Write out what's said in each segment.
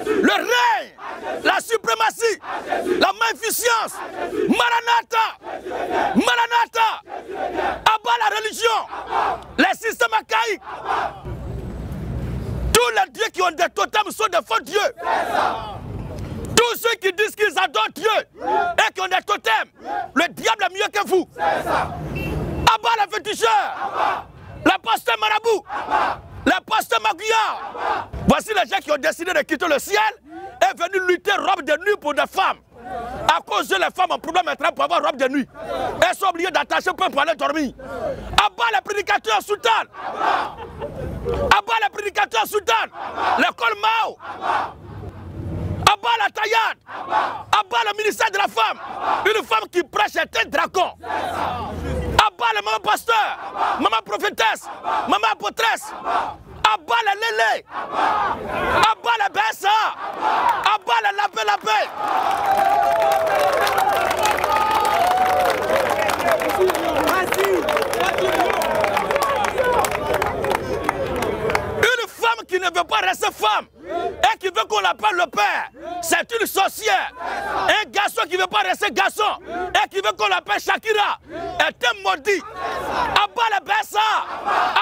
le règne, la suprématie, la magnificence. Maranatha, Maranatha, abat la religion, les systèmes archaïques. Tous les dieux qui ont des totems sont des faux dieux. Tous ceux qui disent qu'ils adorent Dieu et qui ont des totems, le diable est mieux que vous. Abat les féticheurs, les pasteurs marabouts, les pasteurs magouillards. Voici les gens qui ont décidé de quitter le ciel et venus lutter robe de nuit pour des femmes. À cause de les femmes ont problème maintenant pour avoir robe de nuit. Elles sont obligées d'attacher pour aller dormir. Abat les prédicateurs sultanes. Abat les prédicateurs sultanes. L'école Mao. Abat la taillade. Abat le ministère de la femme. Une femme qui prêche est un dragon. Abat les mamans pasteurs. Maman prophétesse. Maman apôtresse. Abat les lélés. Abat les BSA. Abat les lapé-lapé. Une femme qui ne veut pas rester femme et qui veut qu'on l'appelle le père, c'est une sorcière. Un garçon qui ne veut pas rester garçon et qui veut qu'on l'appelle Shakira est un maudit. Abat les BSA,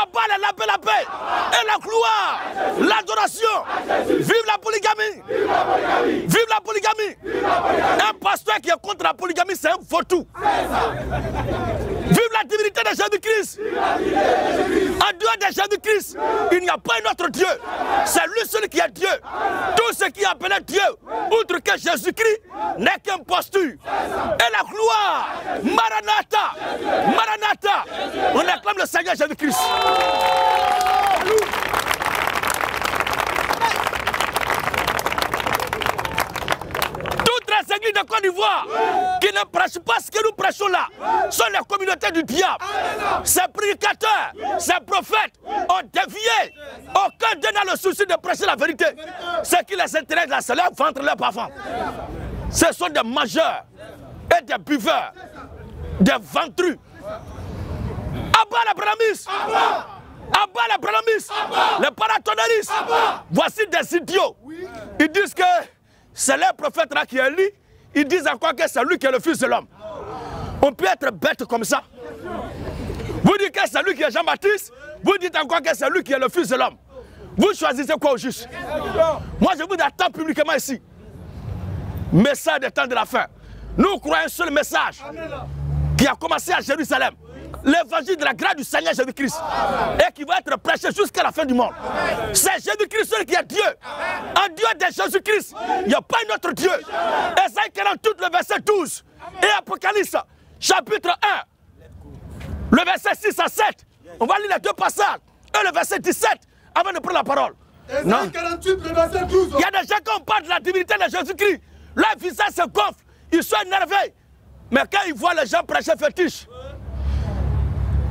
abat les lapé-lapé et la gloire, l'adoration. Vive la polygamie. Vive la polygamie. Un pasteur qui est contre la polygamie, c'est un fautou. Vive la divinité de Jésus-Christ. En dehors de Jésus-Christ, il n'y a pas un autre Dieu. C'est lui seul qui est Dieu. Tout ce qui est appelé Dieu, outre que Jésus-Christ, n'est qu'une posture. Et la gloire, Maranatha, Maranatha, on acclame le Seigneur Jésus-Christ. Toutes les églises de Côte d'Ivoire qui ne prêchent pas ce que nous prêchons là sont les communautés du diable. Ces prédicateurs, ces prophètes ont dévié. Aucun d'eux n'a le souci de prêcher la vérité. Ce qui les intéresse là, c'est leur ventre, leur parfum. Ce sont des mangeurs et des buveurs, des ventrus. Abat la branamis, abat la branamis, les paratonneristes. Voici des idiots. Ils disent que c'est leur prophète là qui est lui. Ils disent encore que c'est lui qui est le fils de l'homme. On peut être bête comme ça. Vous dites que c'est lui qui est Jean-Baptiste. Vous dites encore que c'est lui qui est le fils de l'homme. Vous choisissez quoi au juste? Moi je vous attends publiquement ici. Message des temps de la fin. Nous croyons un seul message qui a commencé à Jérusalem. L'évangile de la grâce du Seigneur Jésus-Christ. Et qui va être prêché jusqu'à la fin du monde. C'est Jésus-Christ seul qui est Dieu. En dehors de Jésus-Christ, il n'y a pas un autre Dieu. Ésaïe 48, le verset 12. Et Apocalypse, chapitre 1, le verset 6 à 7. On va lire les deux passages. Et le verset 17, avant de prendre la parole. Ésaïe 48, le verset 12. Il y a des gens qui parlent de la divinité de Jésus-Christ. Leur visage se gonfle. Ils sont énervés. Mais quand ils voient les gens prêcher fétiche,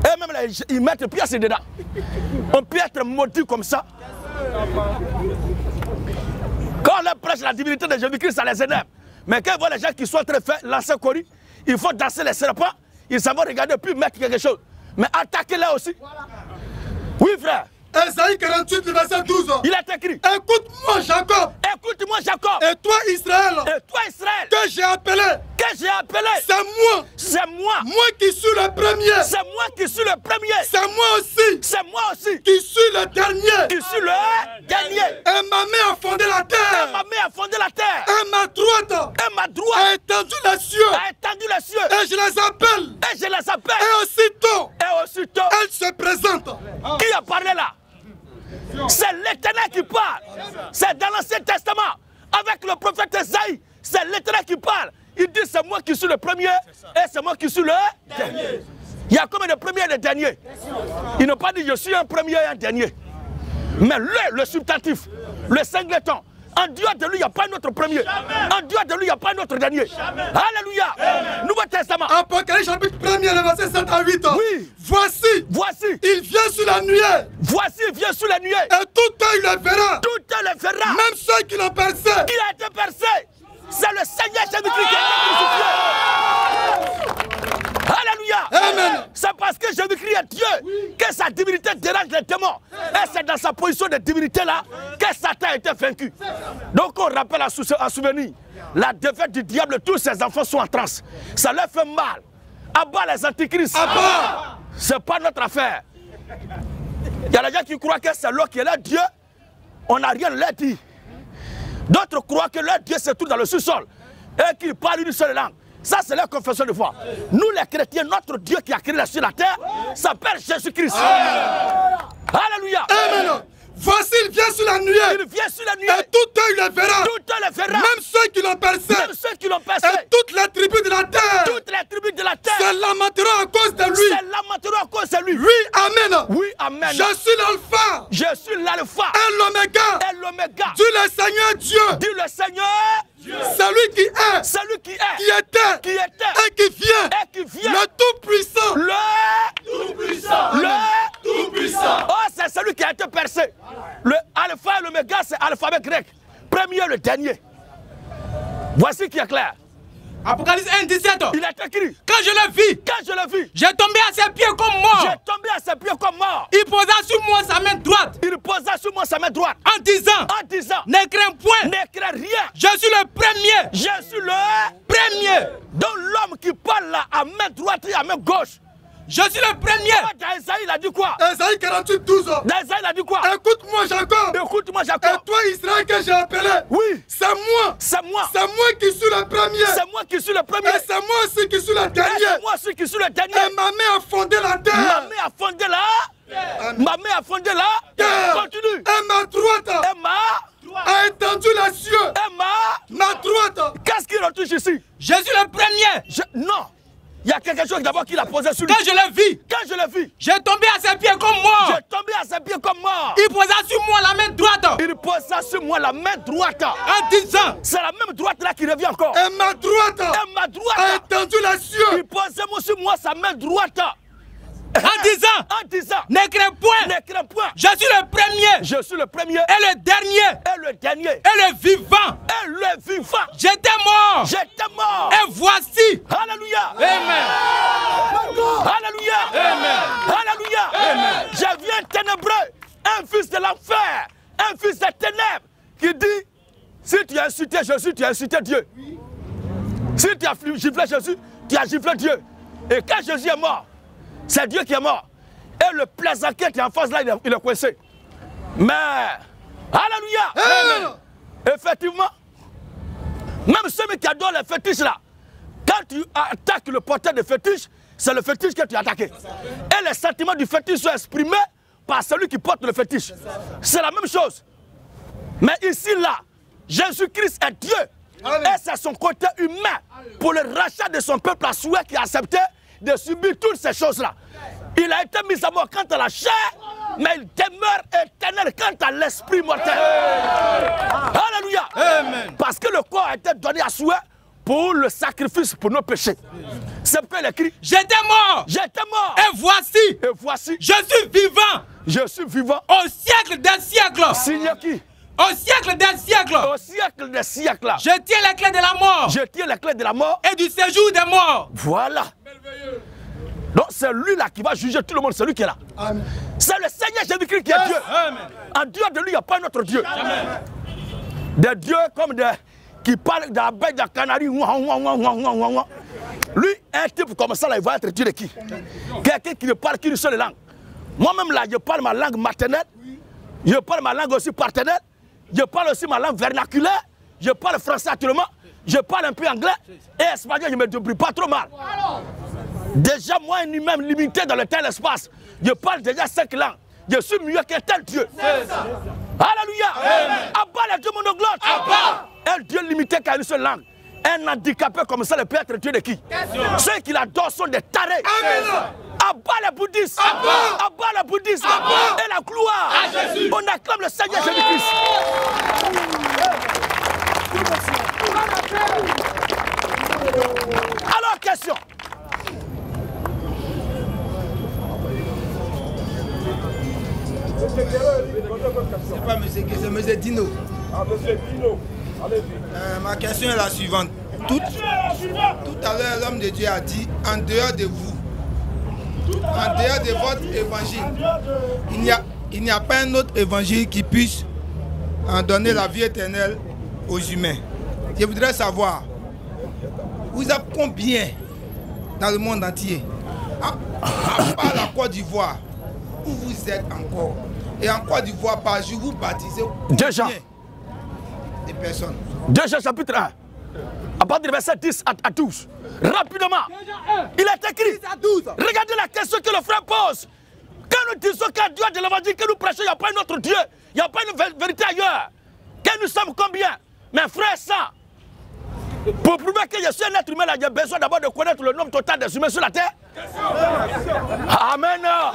et même là, ils mettent pièces dedans. On peut être maudit comme ça. Quand on leur prêche la divinité de Jésus-Christ, ça les énerve. Mais quand ils voient les gens qui sont très faits, lancer Cori, il faut danser les serpents, ils savent regarder puis mettre quelque chose. Mais attaquez-les aussi. Oui, frère. Ésaïe 48, le verset 12. Il est écrit. Écoute-moi, Jacob. Écoute-moi, Jacob. Et toi, Israël. Et toi, Israël. Que j'ai appelé. Que j'ai appelé. C'est moi. C'est moi. Moi qui suis le premier. C'est moi qui suis le premier. C'est moi aussi. C'est moi aussi. Qui suis le dernier. Qui suis le dernier. Et ma main a fondé la terre. Et ma main a fondé la terre. Et ma droite. Et ma droite. A étendu les cieux. A étendu les cieux. Et je les appelle. Et je les appelle. Et aussitôt. Et aussitôt. Elle se présente. Qui a parlé là? C'est l'Éternel qui parle. C'est dans l'Ancien Testament. Avec le prophète Esaïe, c'est l'Éternel qui parle. Il dit c'est moi qui suis le premier et c'est moi qui suis le dernier. Il y a combien de premiers et de derniers? Ils n'ont pas dit je suis un premier et un dernier. Mais le substantif, le singleton, en dehors de lui, il n'y a pas un autre premier. En dehors de lui, il n'y a pas un autre dernier. Alléluia. Nouveau Testament. Apocalypse chapitre 1er, le verset 7 à 8. Oui. Voici, il vient sur la nuée. Voici, il vient sur la nuée. Et tout œil le verra. Tout œil le verra. Même ceux qui l'ont percé. Qui a été percé. C'est le Seigneur Jésus-Christ qui a été crucifié. Alléluia. Amen. C'est parce que Jésus-Christ est Dieu, que sa divinité dérange les démons. Et c'est dans sa position de divinité là que Satan a été vaincu. Donc on rappelle à souvenir, la défaite du diable, tous ses enfants sont en transe. Ça leur fait mal. Abat les antichrists. C'est pas notre affaire. Il y a des gens qui croient que c'est l'eau qui est leur Dieu. On n'a rien leur dit. D'autres croient que leur Dieu se trouve dans le sous-sol et qu'ils parlent une seule langue. Ça, c'est leur confession de foi. Nous, les chrétiens, notre Dieu qui a créé la sur la terre s'appelle Jésus-Christ. Alléluia. Amen. Voici, il vient sur la nuée. Il vient sur la nuée. Et tout œil le verra. Tout œil le verra. Même ceux qui l'ont percé. Même ceux qui l'ont percé. Et toutes les tribus de la terre. Toutes les tribus de la terre. Se lamenteront à cause de lui. Se lamenteront à cause de lui. Oui, amen. Oui, amen. Je suis l'alpha. Je suis l'alpha. Et l'oméga. Et l'oméga. Dis le Seigneur Dieu. Dis le Seigneur. Celui qui est. Celui qui est. Qui était. Et qui vient. Et qui vient. Le Tout-Puissant. Le Tout-Puissant. Le Tout-Puissant. Oh, c'est celui qui a été percé. Le alpha et l'oméga, c'est l'alphabet grec. Premier, le dernier. Voici qui est clair. Apocalypse 1, 17. Il est écrit. Quand je l'ai vu, j'ai tombé à ses pieds comme mort. J'ai tombé à ses pieds comme mort. Il posa sur moi sa main droite. Il posa sur moi sa main droite. En disant, ne crains point. Ne crains rien. Je suis le premier. Je suis le premier. Donc l'homme qui parle là à main droite et à main gauche. Je suis le premier. Dans Esaïe, il a dit quoi? Esaïe 48, 12. Dans Esaïe, il a dit quoi? Écoute-moi, Jacob. Écoute-moi, Jacob. Et toi, Israël, que j'ai appelé. Oui. C'est moi. C'est moi. C'est moi qui suis le premier. C'est moi qui suis le premier. Et c'est moi aussi qui suis le dernier. C'est moi aussi qui suis le dernier. Et ma main a fondé la terre. Ma main a fondé là. Ma main a fondé là. Continue. Et ma droite. Et ma a étendu les cieux. Et ma droite. Qu'est-ce qui retouche ici? Je suis le premier. Non. Il y a quelque chose d'abord qu'il a posé sur lui. Quand je l'ai vu. Quand je l'ai vu. J'ai tombé à ses pieds comme mort. J'ai tombé à ses pieds comme mort. Il posa sur moi la main droite. Il posa sur moi la main droite. En disant. C'est la même droite là qui revient encore. Et ma droite. A étendu les cieux. Il posait sur moi sa main droite. En disant, ne crains point. Ne crains point. Je suis le premier. Je suis le premier. Et le dernier. Et le dernier. Et le vivant. Et le vivant. J'étais mort. J'étais mort. Et voici. Alléluia. Amen. Alléluia. Amen. Alléluia. Amen. Je viens ténébreux. Un fils de l'enfer. Un fils des ténèbres. Qui dit, si tu as insulté Jésus, tu as insulté Dieu. Si tu as giflé Jésus, tu as giflé Dieu. Et quand Jésus est mort, c'est Dieu qui est mort. Et le plaisantin qui est en face là, il est coincé. Mais, alléluia. Amen. Effectivement, même celui qui adore les fétiches là, quand tu attaques le porteur de fétiche, c'est le fétiche que tu as attaqué. Et les sentiments du fétiche sont exprimés par celui qui porte le fétiche. C'est la même chose. Mais ici là, Jésus-Christ est Dieu. Amen. Et c'est son côté humain pour le rachat de son peuple à souhait qui a accepté de subir toutes ces choses-là. Il a été mis à mort quant à la chair, mais il demeure éternel quant à l'esprit mortel. Alléluia. Amen. Parce que le corps a été donné à souhait pour le sacrifice pour nos péchés. C'est pourquoi il écrit, j'étais mort. J'étais mort. Et voici. Je suis vivant. Je suis vivant. Au siècle des siècles. Signe qui? Au siècle des siècles. Au siècle des siècles. Je tiens les clés de la mort. Je tiens les clés de la mort. Et du séjour des morts. Voilà. Donc c'est lui là qui va juger tout le monde, c'est lui qui est là. C'est le Seigneur Jésus-Christ qui est Dieu. Amen. En dehors de lui, il n'y a pas un autre Dieu. Amen. Des dieux comme des qui parlent de la baie de la Canarie. Lui, un type comme ça, là, il va être Dieu de qui? Quelqu'un qui ne parle qu'une seule langue. Moi-même là, je parle ma langue maternelle. Je parle ma langue aussi partenaire. Je parle aussi ma langue vernaculaire. Je parle français actuellement. Je parle un peu anglais. Et espagnol, je ne me débrouille pas trop mal. Déjà, moi, un humain limité dans le tel espace. Je parle déjà 5 langues. Je suis mieux qu'un tel Dieu. Alléluia. Abat les dieux monoglottes. Un Dieu limité qu'à une seule langue. Un handicapé comme ça, ne peut être Dieu de qui? Ceux qui l'adorent sont des tarés. Abat les bouddhistes. Abat les bouddhistes. Et la gloire. On acclame le Seigneur Jésus-Christ. Alors, question. C'est pas monsieur qui, c'est monsieur Dino. Ah, monsieur Dino. Allez-y. Ma question est la suivante. Tout à l'heure, l'homme de Dieu a dit, en dehors de vous, en dehors de votre évangile, il n'y a pas un autre évangile qui puisse en donner la vie éternelle aux humains. Je voudrais savoir, vous êtes combien dans le monde entier, à part la Côte d'Ivoire, où vous êtes encore? Et en Côte d'Ivoire, par jour, vous baptisez déjà des personnes. 2 Jean chapitre 1, à partir du verset 10 à 12. Rapidement, il est écrit. Regardez la question que le frère pose. Quand nous disons qu'un Dieu de l'évangile que nous prêchons, il n'y a pas un autre Dieu, il n'y a pas une vérité ailleurs. Que nous sommes combien? Mais frère, ça, pour prouver que je suis un être humain, j'ai besoin d'abord de connaître le nombre total des humains sur la terre. Amen. Amen.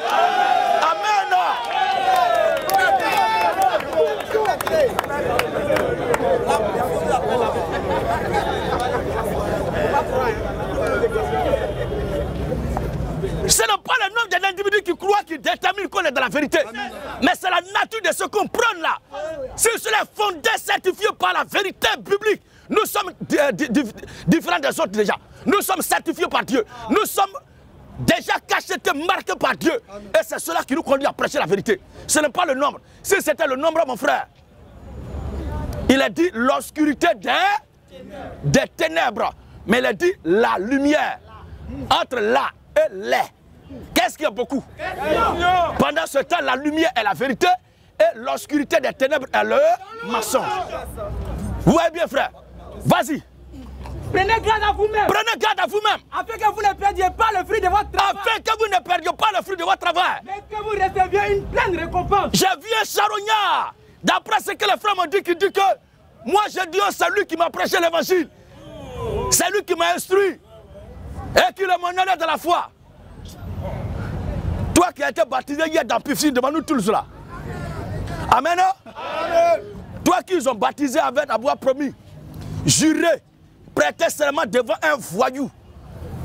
Ce n'est pas le nombre des individus qui croient qui détermine qu'on est dans la vérité. Amen. Mais c'est la nature de ce qu'on prend là. Si cela est fondé, certifié par la vérité biblique, nous sommes différents des autres déjà. Nous sommes certifiés par Dieu. Nous sommes déjà cachetés, marqués par Dieu. Amen. Et c'est cela qui nous conduit à prêcher la vérité. Ce n'est pas le nombre. Si c'était le nombre, mon frère, il a dit l'obscurité des ténèbres. Mais il a dit la lumière. Entre là et les. Qu'est-ce qu'il y a beaucoup? Pendant ce temps, la lumière est la vérité et l'obscurité des ténèbres est le mensonge. Vous voyez bien, frère? Vas-y. Prenez garde à vous-même. Prenez garde à vous-même. Afin que vous ne perdiez pas le fruit de votre travail. Afin que vous ne perdiez pas le fruit de votre travail. Mais que vous receviez une pleine récompense. J'ai vu un charognard. D'après ce que les frères m'ont dit, qui dit que moi j'ai dit c'est lui qui m'a prêché l'évangile. C'est lui qui m'a instruit. Et qui est mon honneur de la foi. Toi qui as été baptisé hier dans piscine devant nous tous là. Amen. Amen. Toi qui ils ont baptisé avec avoir promis, juré, prêté serment devant un voyou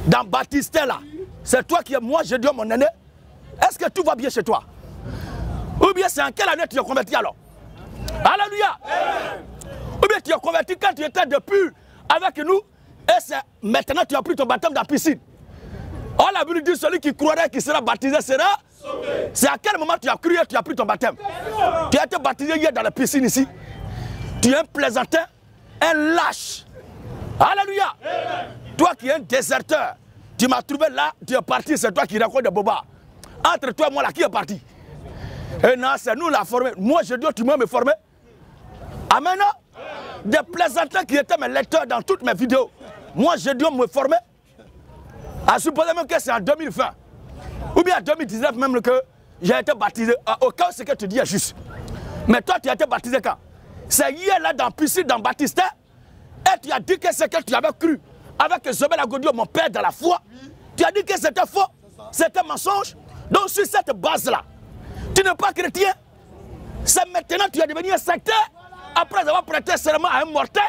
dans Baptiste là. C'est toi qui es moi, je dis mon aîné. Est-ce que tout va bien chez toi? Ou bien c'est en quelle année tu es converti alors? Alléluia. Amen. Ou bien tu es converti quand tu étais depuis avec nous et c'est maintenant tu as pris ton baptême dans la piscine. Oh, la Bible dit celui qui croirait qui sera baptisé sera sauvé. C'est à quel moment tu as cru et tu as pris ton baptême? Tu as été baptisé hier dans la piscine ici. Tu es un plaisantin, un lâche. Alléluia. Amen. Toi qui es un déserteur, tu m'as trouvé là, tu es parti, c'est toi qui racontes des bobas. Entre toi et moi là, qui est parti? Et non, c'est nous la formé. Moi je dis tu m'as me formé. Amen. Des plaisantins qui étaient mes lecteurs dans toutes mes vidéos. Moi je dis me former. À supposer même que c'est en 2020 ou bien en 2019 même que j'ai été baptisé. Au cas où ce que tu dis est juste. Mais toi tu as été baptisé quand? C'est hier là dans piscine dans Baptiste. Et tu as dit que c'est que tu avais cru avec Zobel Agodio, mon père dans la foi. Tu as dit que c'était faux, c'était mensonge. Donc sur cette base là, tu n'es pas chrétien. C'est maintenant que tu es devenu un sectaire. Après avoir prêté serment à un mortel,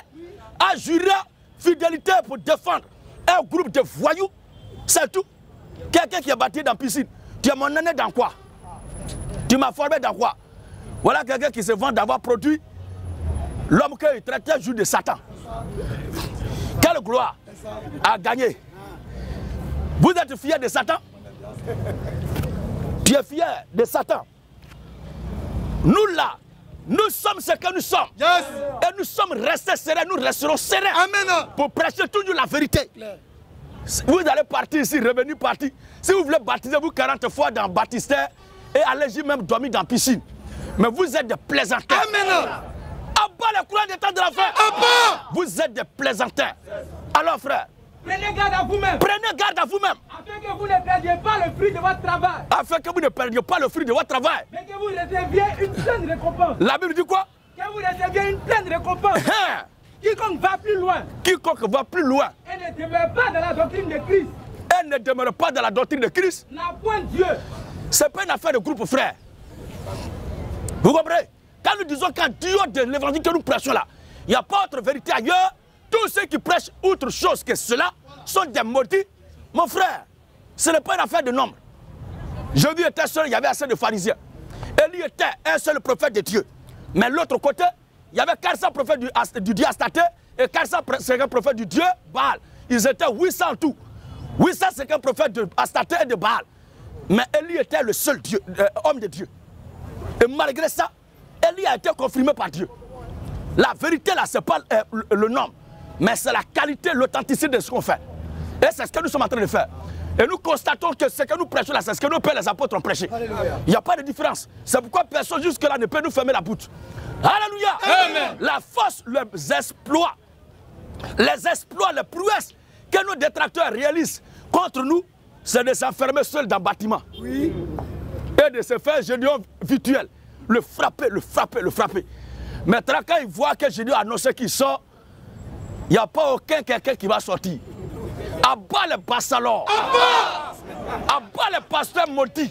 à jurer fidélité pour défendre un groupe de voyous. C'est tout. Quelqu'un qui est baptisé dans la piscine. Tu es mon aîné dans quoi? Tu m'as formé dans quoi? Voilà quelqu'un qui se vend d'avoir produit l'homme qu'il traitait jour de Satan. Quelle gloire a gagné. Vous êtes fiers de Satan? Tu es fier de Satan? Nous là, nous sommes ce que nous sommes. Yes. Et nous sommes restés sereins, nous resterons sereins. Amen. Pour prêcher toujours la vérité. Vous allez partir ici, revenir partir. Si vous voulez baptiser vous 40 fois dans Baptiste et allez-y même dormir dans la piscine. Mais vous êtes des plaisantins. Amen. À bas les courants des temps de la fin. Vous êtes des plaisantins. Alors frère, prenez garde à vous-même. Prenez garde à vous-même. Afin que vous ne perdiez pas le fruit de votre travail. Afin que vous ne perdiez pas le fruit de votre travail. Mais que vous receviez une pleine récompense. La Bible dit quoi? Que vous receviez une pleine récompense. Quiconque va plus loin. Quiconque va plus loin. Et ne demeure pas dans la doctrine de Christ. Et ne demeure pas dans la doctrine de Christ. N'a point Dieu. Ce n'est pas une affaire de groupe frère. Vous comprenez? Quand nous disons qu'en dehors de l'évangile que nous prêchons là, il n'y a pas autre vérité ailleurs. Tous ceux qui prêchent autre chose que cela sont des maudits. Mon frère, ce n'est pas une affaire de nombre. Jésus était seul, il y avait assez de pharisiens. Élie était un seul prophète de Dieu. Mais l'autre côté, il y avait 400 prophètes du Dieu Astaté et 450 prophètes du Dieu Baal. Ils étaient 800 en tout. 850 prophètes de Astaté et de Baal. Mais Élie était le seul Dieu, homme de Dieu. Et malgré ça, Élie a été confirmé par Dieu. La vérité là, ce n'est pas le nom, mais c'est la qualité, l'authenticité de ce qu'on fait. Et c'est ce que nous sommes en train de faire. Et nous constatons que ce que nous prêchons là, c'est ce que nos pères les apôtres ont prêché. Il n'y a pas de différence. C'est pourquoi personne jusque-là ne peut nous fermer la bouche. Alléluia. Amen. La force, les exploits, les prouesses que nos détracteurs réalisent contre nous, c'est de s'enfermer seuls dans le bâtiment. Oui. Et de se faire Gédéon virtuel. Le frapper, le frapper, le frapper. Maintenant, quand ils voient que Gédéon a annoncé qu'il sort, il n'y a pas aucun quelqu'un qui va sortir. Abat les bassalons. Abat les pasteurs maudits.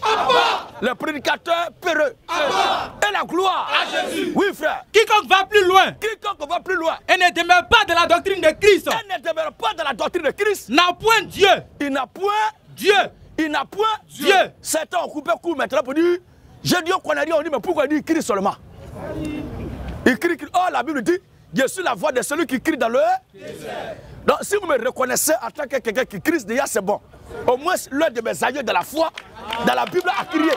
Les prédicateurs peureux. Et la gloire à Jésus. Oui, frère. Quiconque va plus loin. Quiconque va plus loin. Et ne demeure pas dans la doctrine de Christ. Et ne demeure pas dans la doctrine de Christ. N'a point Dieu. Il n'a point Dieu. Il n'a point Dieu. Certains ont coupé court maintenant pour dire, j'ai dit qu'on a dit, on dit, mais pourquoi il dit Christ seulement? Il crie, oh la Bible dit, je suis la voix de celui qui crie dans le désert. Donc si vous me reconnaissez en tant que quelqu'un qui crie, déjà c'est bon. Au moins l'un de mes aïeux de la foi, dans la Bible a crié.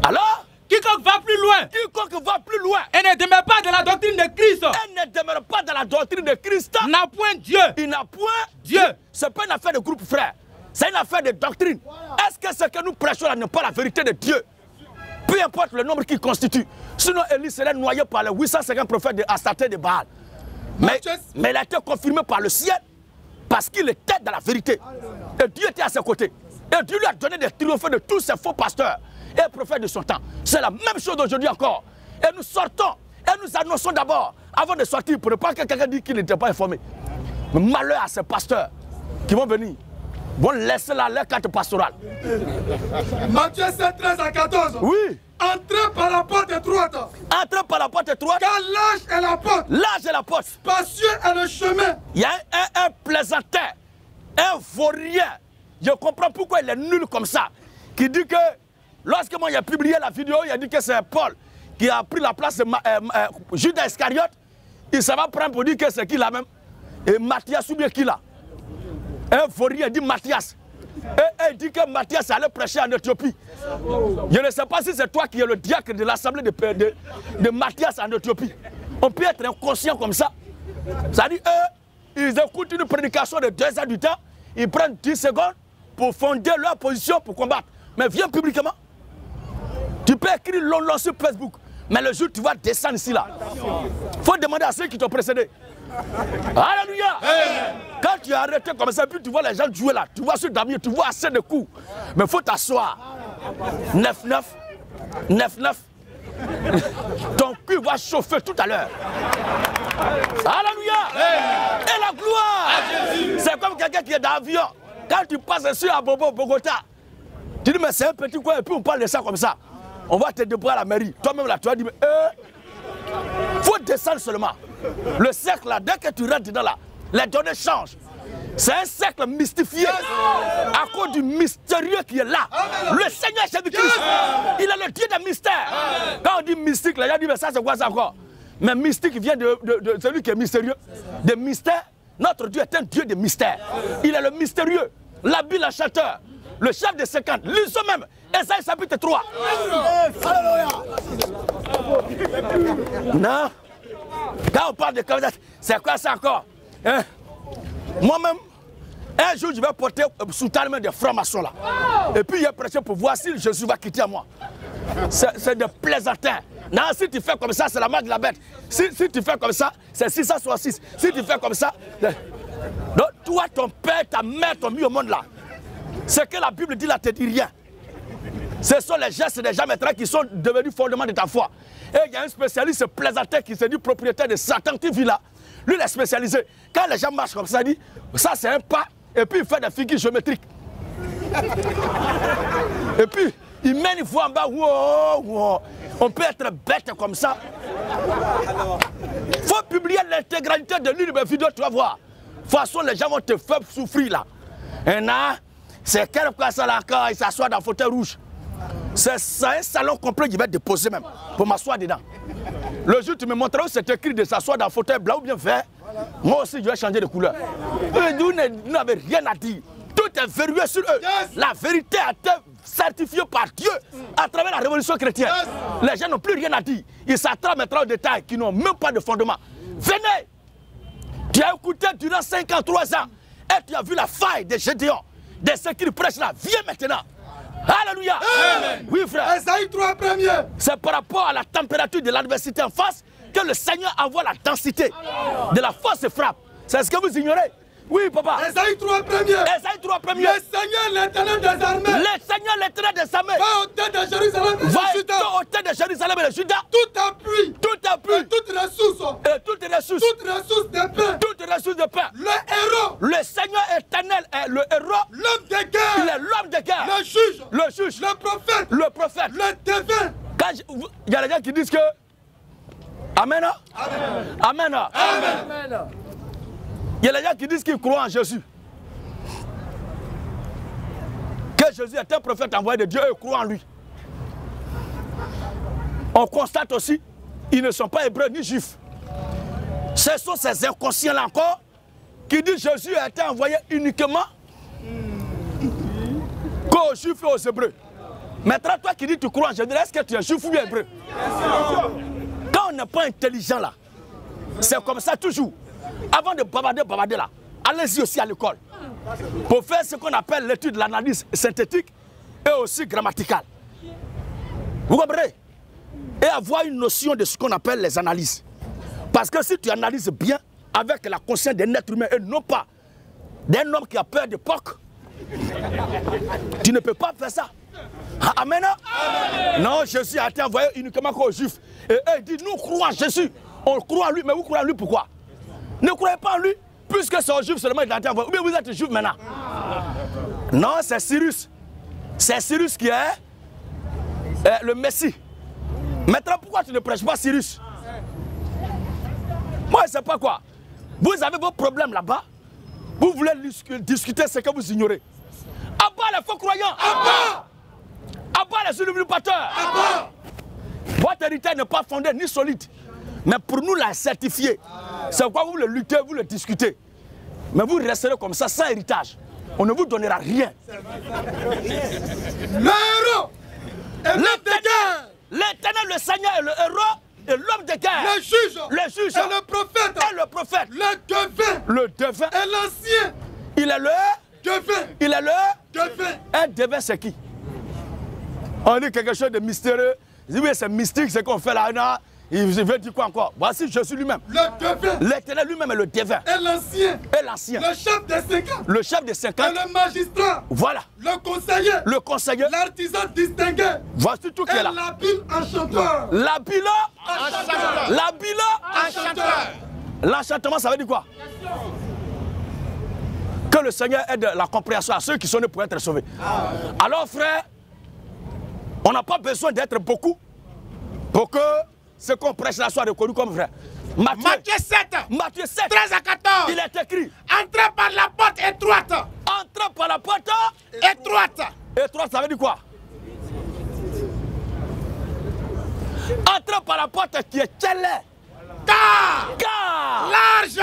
Alors, quiconque va plus loin. Quiconque va plus loin. Et ne demeure pas dans la doctrine de Christ. Et ne demeure pas dans la doctrine de Christ. N'a point Dieu. Il n'a point Dieu. Ce n'est pas une affaire de groupe frère. C'est une affaire de doctrine. Est-ce que ce que nous prêchons là n'est pas la vérité de Dieu? Peu importe le nombre qu'il constitue. Sinon, Élie serait noyé par les 850 prophètes de Astarté de Baal. Mais il a été confirmé par le ciel parce qu'il était dans la vérité. Et Dieu était à ses côtés. Et Dieu lui a donné des triomphes de tous ces faux pasteurs et prophètes de son temps. C'est la même chose aujourd'hui encore. Et nous sortons et nous annonçons d'abord, avant de sortir, pour ne pas que quelqu'un dise qu'il n'était pas informé. Mais malheur à ces pasteurs qui vont venir. Vont laisser là leur carte pastorale. Matthieu 7, 13 à 14. Oui. Entrez par la porte étroite. Entrez par la porte étroite. Car l'âge est la porte. L'âge est la porte. Spacieux est le chemin. Il y a un plaisantin, un vaurien. Je comprends pourquoi il est nul comme ça. Qui dit que, lorsque moi il a publié la vidéo, il a dit que c'est Paul qui a pris la place de Judas Iscariote. Il se va prendre pour dire que c'est qui là même. Et Matthias ou bien qui là. Un vaurien dit Matthias. Et il dit que Matthias allait prêcher en Éthiopie. Je ne sais pas si c'est toi qui es le diacre de l'assemblée de Matthias en Éthiopie. On peut être inconscient comme ça. Ça dit, eux, ils écoutent une prédication de 2 heures du temps. Ils prennent 10 secondes pour fonder leur position pour combattre. Mais viens publiquement. Tu peux écrire long sur Facebook. Mais le jour où tu vas descendre ici là, il faut demander à ceux qui t'ont précédé. Alléluia. Quand tu es arrêté comme ça, puis tu vois les gens jouer là, tu vois sur Damien, tu vois assez de coups. Mais il faut t'asseoir. 9-9. 9-9. Ton cul va chauffer tout à l'heure. Alléluia. Et la gloire. C'est comme quelqu'un qui est dans l'avion. Quand tu passes sur à Bogota, tu dis mais c'est un petit coin et puis on parle de ça comme ça. On va te débrouiller à la mairie. Toi-même là, tu vas dire mais faut descendre seulement. Le cercle là, dès que tu rentres dedans là, les données changent. C'est un cercle mystifié à cause du mystérieux qui est là. Le Seigneur Jésus-Christ, il est le Dieu des mystères. Quand on dit mystique, les gens disent mais ça c'est quoi ça encore? Mais mystique vient de celui qui est mystérieux. Des mystères. Notre Dieu est un Dieu de mystères. Il est le mystérieux, l'habile chanteur, le chef des 50, lisons même. Esaïe chapitre 3. Non. Quand on parle de candidat, c'est quoi ça encore? Hein? Moi-même, un jour je vais porter sous ta main des francs-maçons là. Et puis il a prêché pour voir si Jésus va quitter à moi. C'est des plaisantins. Non, si tu fais comme ça, c'est la marque de la bête. Si tu fais comme ça, c'est 666. Si tu fais comme ça, donc toi, ton père, ta mère t'ont mis au monde là. Ce que la Bible dit là, te dit rien. Ce sont les gestes des gens maintenant qui sont devenus fondement de ta foi. Et il y a un spécialiste plaisantin qui se dit propriétaire de Satan qui vit là. Lui, il est spécialisé. Quand les gens marchent comme ça, il dit, ça c'est un pas, et puis il fait des figures géométriques. Et puis, il mène une fois en bas, wow, wow. On peut être bête comme ça. Il faut publier l'intégralité de l'une de mes vidéos, tu vas voir. De toute façon, les gens vont te faire souffrir là. Et là, c'est quel quoi ça là, quand il s'assoit dans le fauteuil rouge. C'est un salon complet qui va être déposé même, pour m'asseoir dedans. Le jour où tu me montreras où c'est écrit de s'asseoir dans le fauteuil blanc ou bien vert, Moi aussi, je vais changer de couleur. Vous n'avez rien à dire. Tout est verrouillé sur eux. La vérité a été certifiée par Dieu à travers la révolution chrétienne. Les gens n'ont plus rien à dire. Ils s'attrapent maintenant aux détails qui n'ont même pas de fondement. Venez. Tu as écouté durant 53 ans et tu as vu la faille des Gédéons, de ceux qui prêchent là. Viens maintenant. Alléluia. Amen. Oui, frère. Esaïe 3 premier. C'est par rapport à la température de l'adversité en face que le Seigneur envoie la densité de la force frappe. C'est ce que vous ignorez. Oui, papa. Esaïe 3 premier. Esaïe 3 premier. Le Seigneur, l'Éternel des armées. Le Seigneur, l'Éternel des armées. Va ôter de Jérusalem et de Juda. Va ôter de Jérusalem et de Juda. Tout appui. Tout appui. Et toute ressource. Et toutes les ressources. Toute ressource de paix. Toutes ressources de paix. Le héros. Le Seigneur éternel est le héros. L'homme de guerre. Il est l'homme de guerre. Le juge. Le juge. Le prophète. Le prophète. Le devin. Il y a des gens qui disent que... Amen. Amen. Amen. Amen. Il y a des gens qui disent qu'ils croient en Jésus. Que Jésus est un prophète envoyé de Dieu et ils croient en lui. On constate aussi, ils ne sont pas hébreux ni juifs. Ce sont ces inconscients-là encore qui disent que Jésus a été envoyé uniquement qu'aux juifs et aux hébreux. Maintenant, toi qui dis que tu crois en Jésus, est-ce que tu es juif ou hébreu? Quand on n'est pas intelligent là, c'est comme ça toujours. Avant de bavarder là, allez-y aussi à l'école pour faire ce qu'on appelle l'étude de l'analyse synthétique et aussi grammaticale. Vous comprenez? Et avoir une notion de ce qu'on appelle les analyses. Parce que si tu analyses bien avec la conscience d'un être humain et non pas d'un homme qui a peur d'époque, tu ne peux pas faire ça. Amen. Amen. Non, Jésus a été envoyé uniquement aux Juifs. Et eux, ils disent, nous croyons en Jésus. On croit en lui, mais vous croyez en lui pourquoi? Ne croyez pas en lui, puisque c'est aux Juifs seulement il a été envoyé. Ou bien vous êtes Juif maintenant. Non, c'est Cyrus. C'est Cyrus qui est le Messie. Maintenant, pourquoi tu ne prêches pas Cyrus? Moi, je ne sais pas quoi. Vous avez vos problèmes là-bas. Vous voulez discuter ce que vous ignorez. Abat les faux croyants. Abat les usurpateurs. Votre héritage n'est pas fondé ni solide. Mais pour nous, la certifier. C'est pourquoi vous le luttez, vous le discutez. Mais vous resterez comme ça, sans héritage. On ne vous donnera rien. Le héros et l'homme de guerre. L'éternel, le Seigneur est le héros et l'homme de guerre. Le juge. Le juge. Et le prophète. Et le prophète. Le devin. Le devin. Et l'ancien. Il est le devin. Il est le devin. Un devin, c'est qui? On dit quelque chose de mystérieux. Je dis oui, c'est mystique, ce qu'on fait là. Il veut dire quoi encore? Voici Jésus lui-même. Le devin. L'éternel lui-même est le devin. Et l'ancien. Et l'ancien. Le chef des 50. Le chef des 50. Et le magistrat. Voilà. Le conseiller. Le conseiller. L'artisan distingué. Voici tout qui est là. Et l'habile enchanteur. L'habile enchanteur. L'habile enchanteur. L'enchantement, ça veut dire quoi? Que le Seigneur aide la compréhension à ceux qui sont nés pour être sauvés. Alors, frère, on n'a pas besoin d'être beaucoup pour que ce qu'on prêche là soit reconnu comme vrai. Matthieu 7. Matthieu 7. 13 à 14. Il est écrit. Entrez par la porte étroite. Entrez par la porte étroite. Étroite, ça veut dire quoi? Entrez par la porte qui est quelle est? Car large.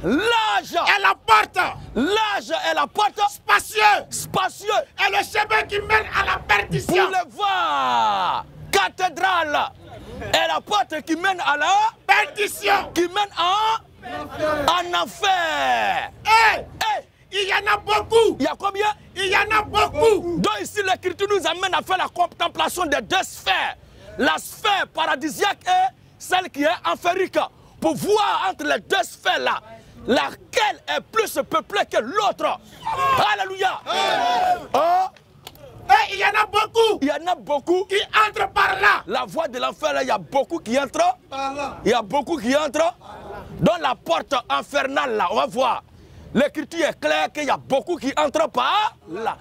Large est la porte. Large est la porte. Spacieux. Spacieux est le chemin qui mène à la perdition. Boulevard. Cathédrale est la porte qui mène à la perdition. Qui mène en enfer. Il y en a beaucoup. Il y a combien? Il y en a beaucoup. Donc ici l'Écriture nous amène à faire la contemplation des deux sphères. La sphère paradisiaque et celle qui est enférique. Pour voir entre les deux sphères là, laquelle est plus peuplée que l'autre. Alléluia. Il y en a beaucoup. Il y en a beaucoup qui entrent par là. La voie de l'enfer là, il y a beaucoup qui entrent par là. Il y a beaucoup qui entrent dans la porte infernale là. On va voir. L'Écriture est claire qu'il y a beaucoup qui entrent par là.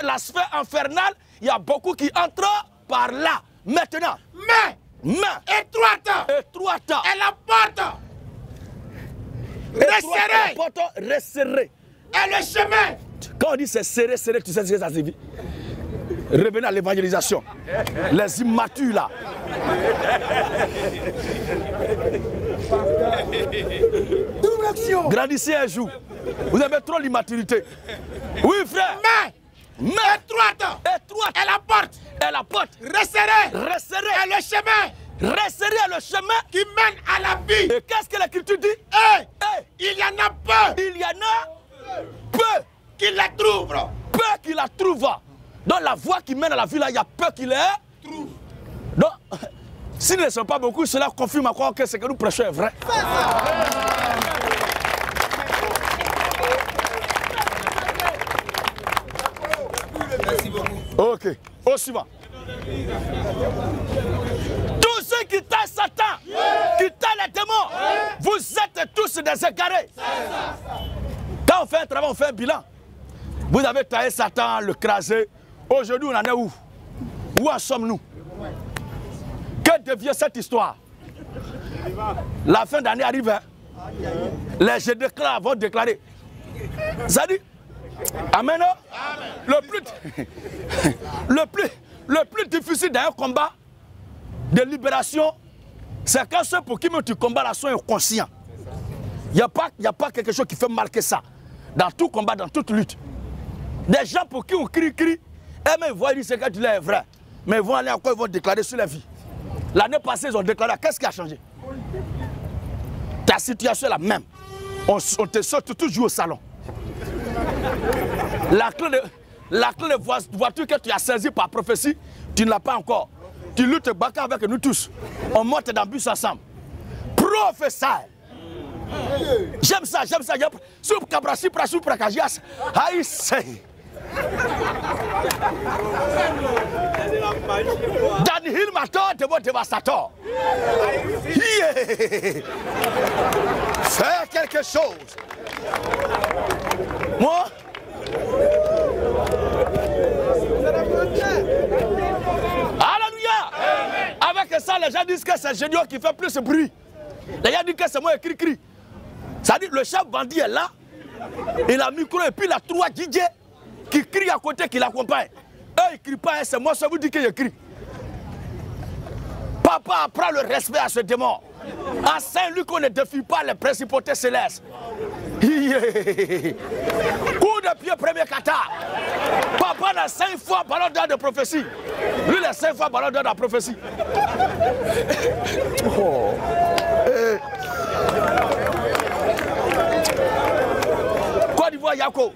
La sphère infernale, il y a beaucoup qui entrent par là. Maintenant. Mais étroite. Et la porte resserrée. La porte resserrée. Et le chemin. Quand on dit c'est serré, tu sais ce que ça signifie? Revenez à l'évangélisation. Les immatures là. Grandissez un jour. Vous avez trop l'immaturité. Oui, frère. Mais étroite. Étroite. Et la porte. Et la porte. Resserrée. Resserrée. Et le chemin. Resserrée le chemin qui mène à la vie. Et qu'est-ce que l'Écriture dit? Il y en a peu. Il y en a peu qui la trouvent. Peu qui la trouvent. Dans la voie qui mène à la vie, là, il y a peu qui la trouvent. Donc, s'ils ne sont pas beaucoup, cela confirme encore que ce que nous prêchons est vrai. Merci beaucoup. Ok. Au suivant. Tous ceux qui taillent Satan, qui taillent les démons, vous êtes tous des égarés. Quand on fait un travail, on fait un bilan. Vous avez taillé Satan, le crasé. Aujourd'hui, on en est où? Où en sommes-nous? Que devient cette histoire? La fin d'année arrive. Hein? Les je déclare vont déclarer. Ça dit? Amen. Le plus difficile d'un combat de libération, c'est quand ceux pour qui tu combats là sont inconscients. Il n'y a pas quelque chose qui fait marquer ça. Dans tout combat, dans toute lutte. Des gens pour qui on crie, et même ils voient, ils disent que tu l'es vrai. Mais ils vont aller encore, ils vont déclarer sur la vie. L'année passée, ils ont déclaré, qu'est-ce qui a changé? Ta situation est la même. On te saute toujours au salon. La clé de voiture que tu as saisie par prophétie, tu ne l'as pas encore. Tu luttes baka avec nous tous. On monte dans le bus ensemble. Professeur. J'aime ça. Soup kabrasi prasu prakajias. Aïe, c'est. Dan Hill Mato, te dévastateur. Fais quelque chose. Moi. Alléluia. Avec ça, les gens disent que c'est Génion qui fait plus de bruit. Les gens disent que c'est moi qui crie. Ça dit le chef bandit est là. Il a micro et puis il a 3 DJ qui crient à côté, qui l'accompagnent. Eux, ils ne crient pas, c'est moi, ça vous dit que je crie. Papa apprend le respect à ce démon. En Saint-Luc, on ne défie pas les principautés célestes. Coup de pied, premier kata. Papa a 5 fois ballon d'or de prophétie. Lui, il a 5 fois ballon d'or de la prophétie. Côte d'Ivoire, Yako.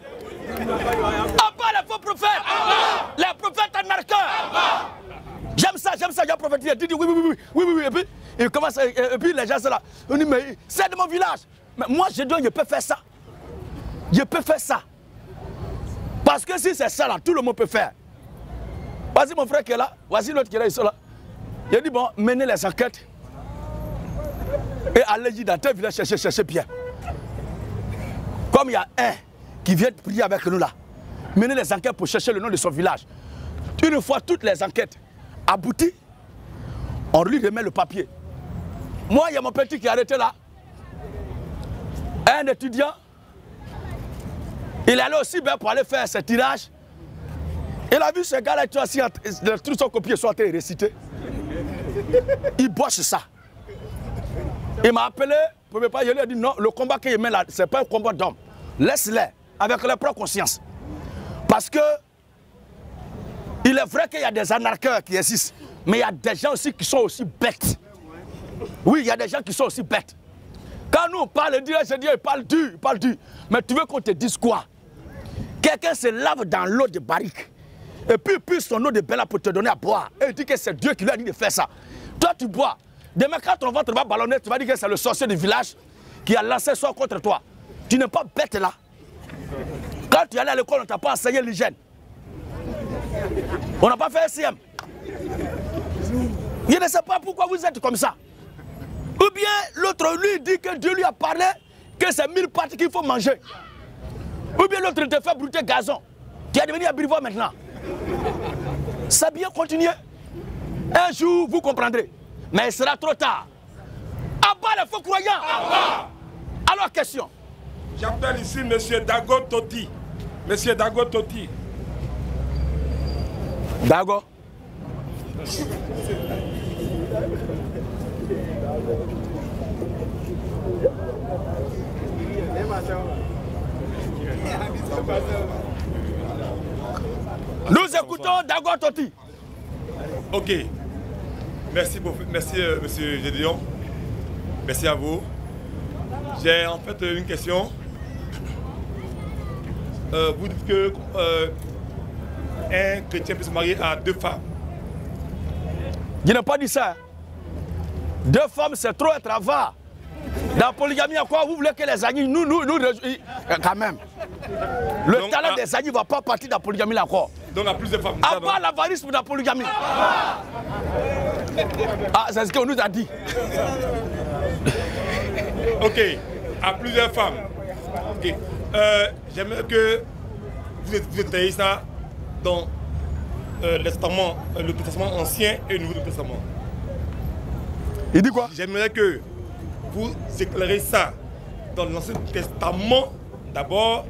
Abba les faux prophètes. Les prophètes anarcheurs. J'aime ça, j'ai prophétisé. Il dit oui. Et puis, il commence, et puis les gens sont là. On dit, mais c'est de mon village. Mais moi, je peux faire ça. Je peux faire ça. Parce que si c'est ça là, tout le monde peut faire. Vas-y, mon frère qui est là. Voici l'autre qui est là, ils sont là. Il a dit, bon, menez les enquêtes. Et allez-y dans tel village chercher bien. Comme il y a un qui vient prier avec nous là, menez les enquêtes pour chercher le nom de son village. Une fois toutes les enquêtes abouties, on lui remet le papier. Moi, il y a mon petit qui est arrêté là. Un étudiant, il allait aussi bien pour aller faire ce tirage. Il a vu ce gars-là, tu vois, tous son copier sont en train de réciter. Il bosse ça. Il m'a appelé, je lui ai dit non, le combat qu'il met là, ce n'est pas un combat d'homme. Laisse-les, avec leur propre conscience. Parce que, il est vrai qu'il y a des anarcheurs qui existent, mais il y a des gens aussi qui sont aussi bêtes. Oui, il y a des gens qui sont aussi bêtes. Quand nous on parle, il parle dur. Mais tu veux qu'on te dise quoi? Quelqu'un se lave dans l'eau de barrique. Et puis il pue son eau de Bella pour te donner à boire. Et il dit que c'est Dieu qui lui a dit de faire ça. Toi tu bois. Demain quand ton ventre va ballonner, tu vas dire que c'est le sorcier du village qui a lancé ça contre toi. Tu n'es pas bête là. Quand tu es allé à l'école, on ne t'a pas enseigné l'hygiène. On n'a pas fait SCM. Je ne sais pas pourquoi vous êtes comme ça. Ou bien l'autre lui dit que Dieu lui a parlé que c'est 1000 pâtes qu'il faut manger. Ou bien l'autre te fait brouter gazon. Tu es devenu herbivore maintenant. C'est bien continuer. Un jour vous comprendrez. Mais il sera trop tard. Abat les faux croyants. Alors question. J'appelle ici M. Dago Toti. M. Dago Toti. Dago. Nous écoutons Dago Toti. Ok. Merci, monsieur Gédéon. Merci à vous. J'ai en fait une question. Vous dites que un chrétien peut se marier à 2 femmes. Je n'ai pas dit ça. 2 femmes, c'est trop être avare. Dans la polygamie, à quoi vous voulez que les amis nous quand même. Le Donc, talent des amis ne va pas partir dans la polygamie encore. Donc à plus de femmes. À part l'avarisme de la polygamie. Ah, c'est ce qu'on nous a dit. Ok, à plusieurs femmes. Ok. J'aimerais que vous détaillez ça dans le testament ancien et le Nouveau Testament. Il dit quoi? J'aimerais que vous éclairez ça dans l'Ancien Testament d'abord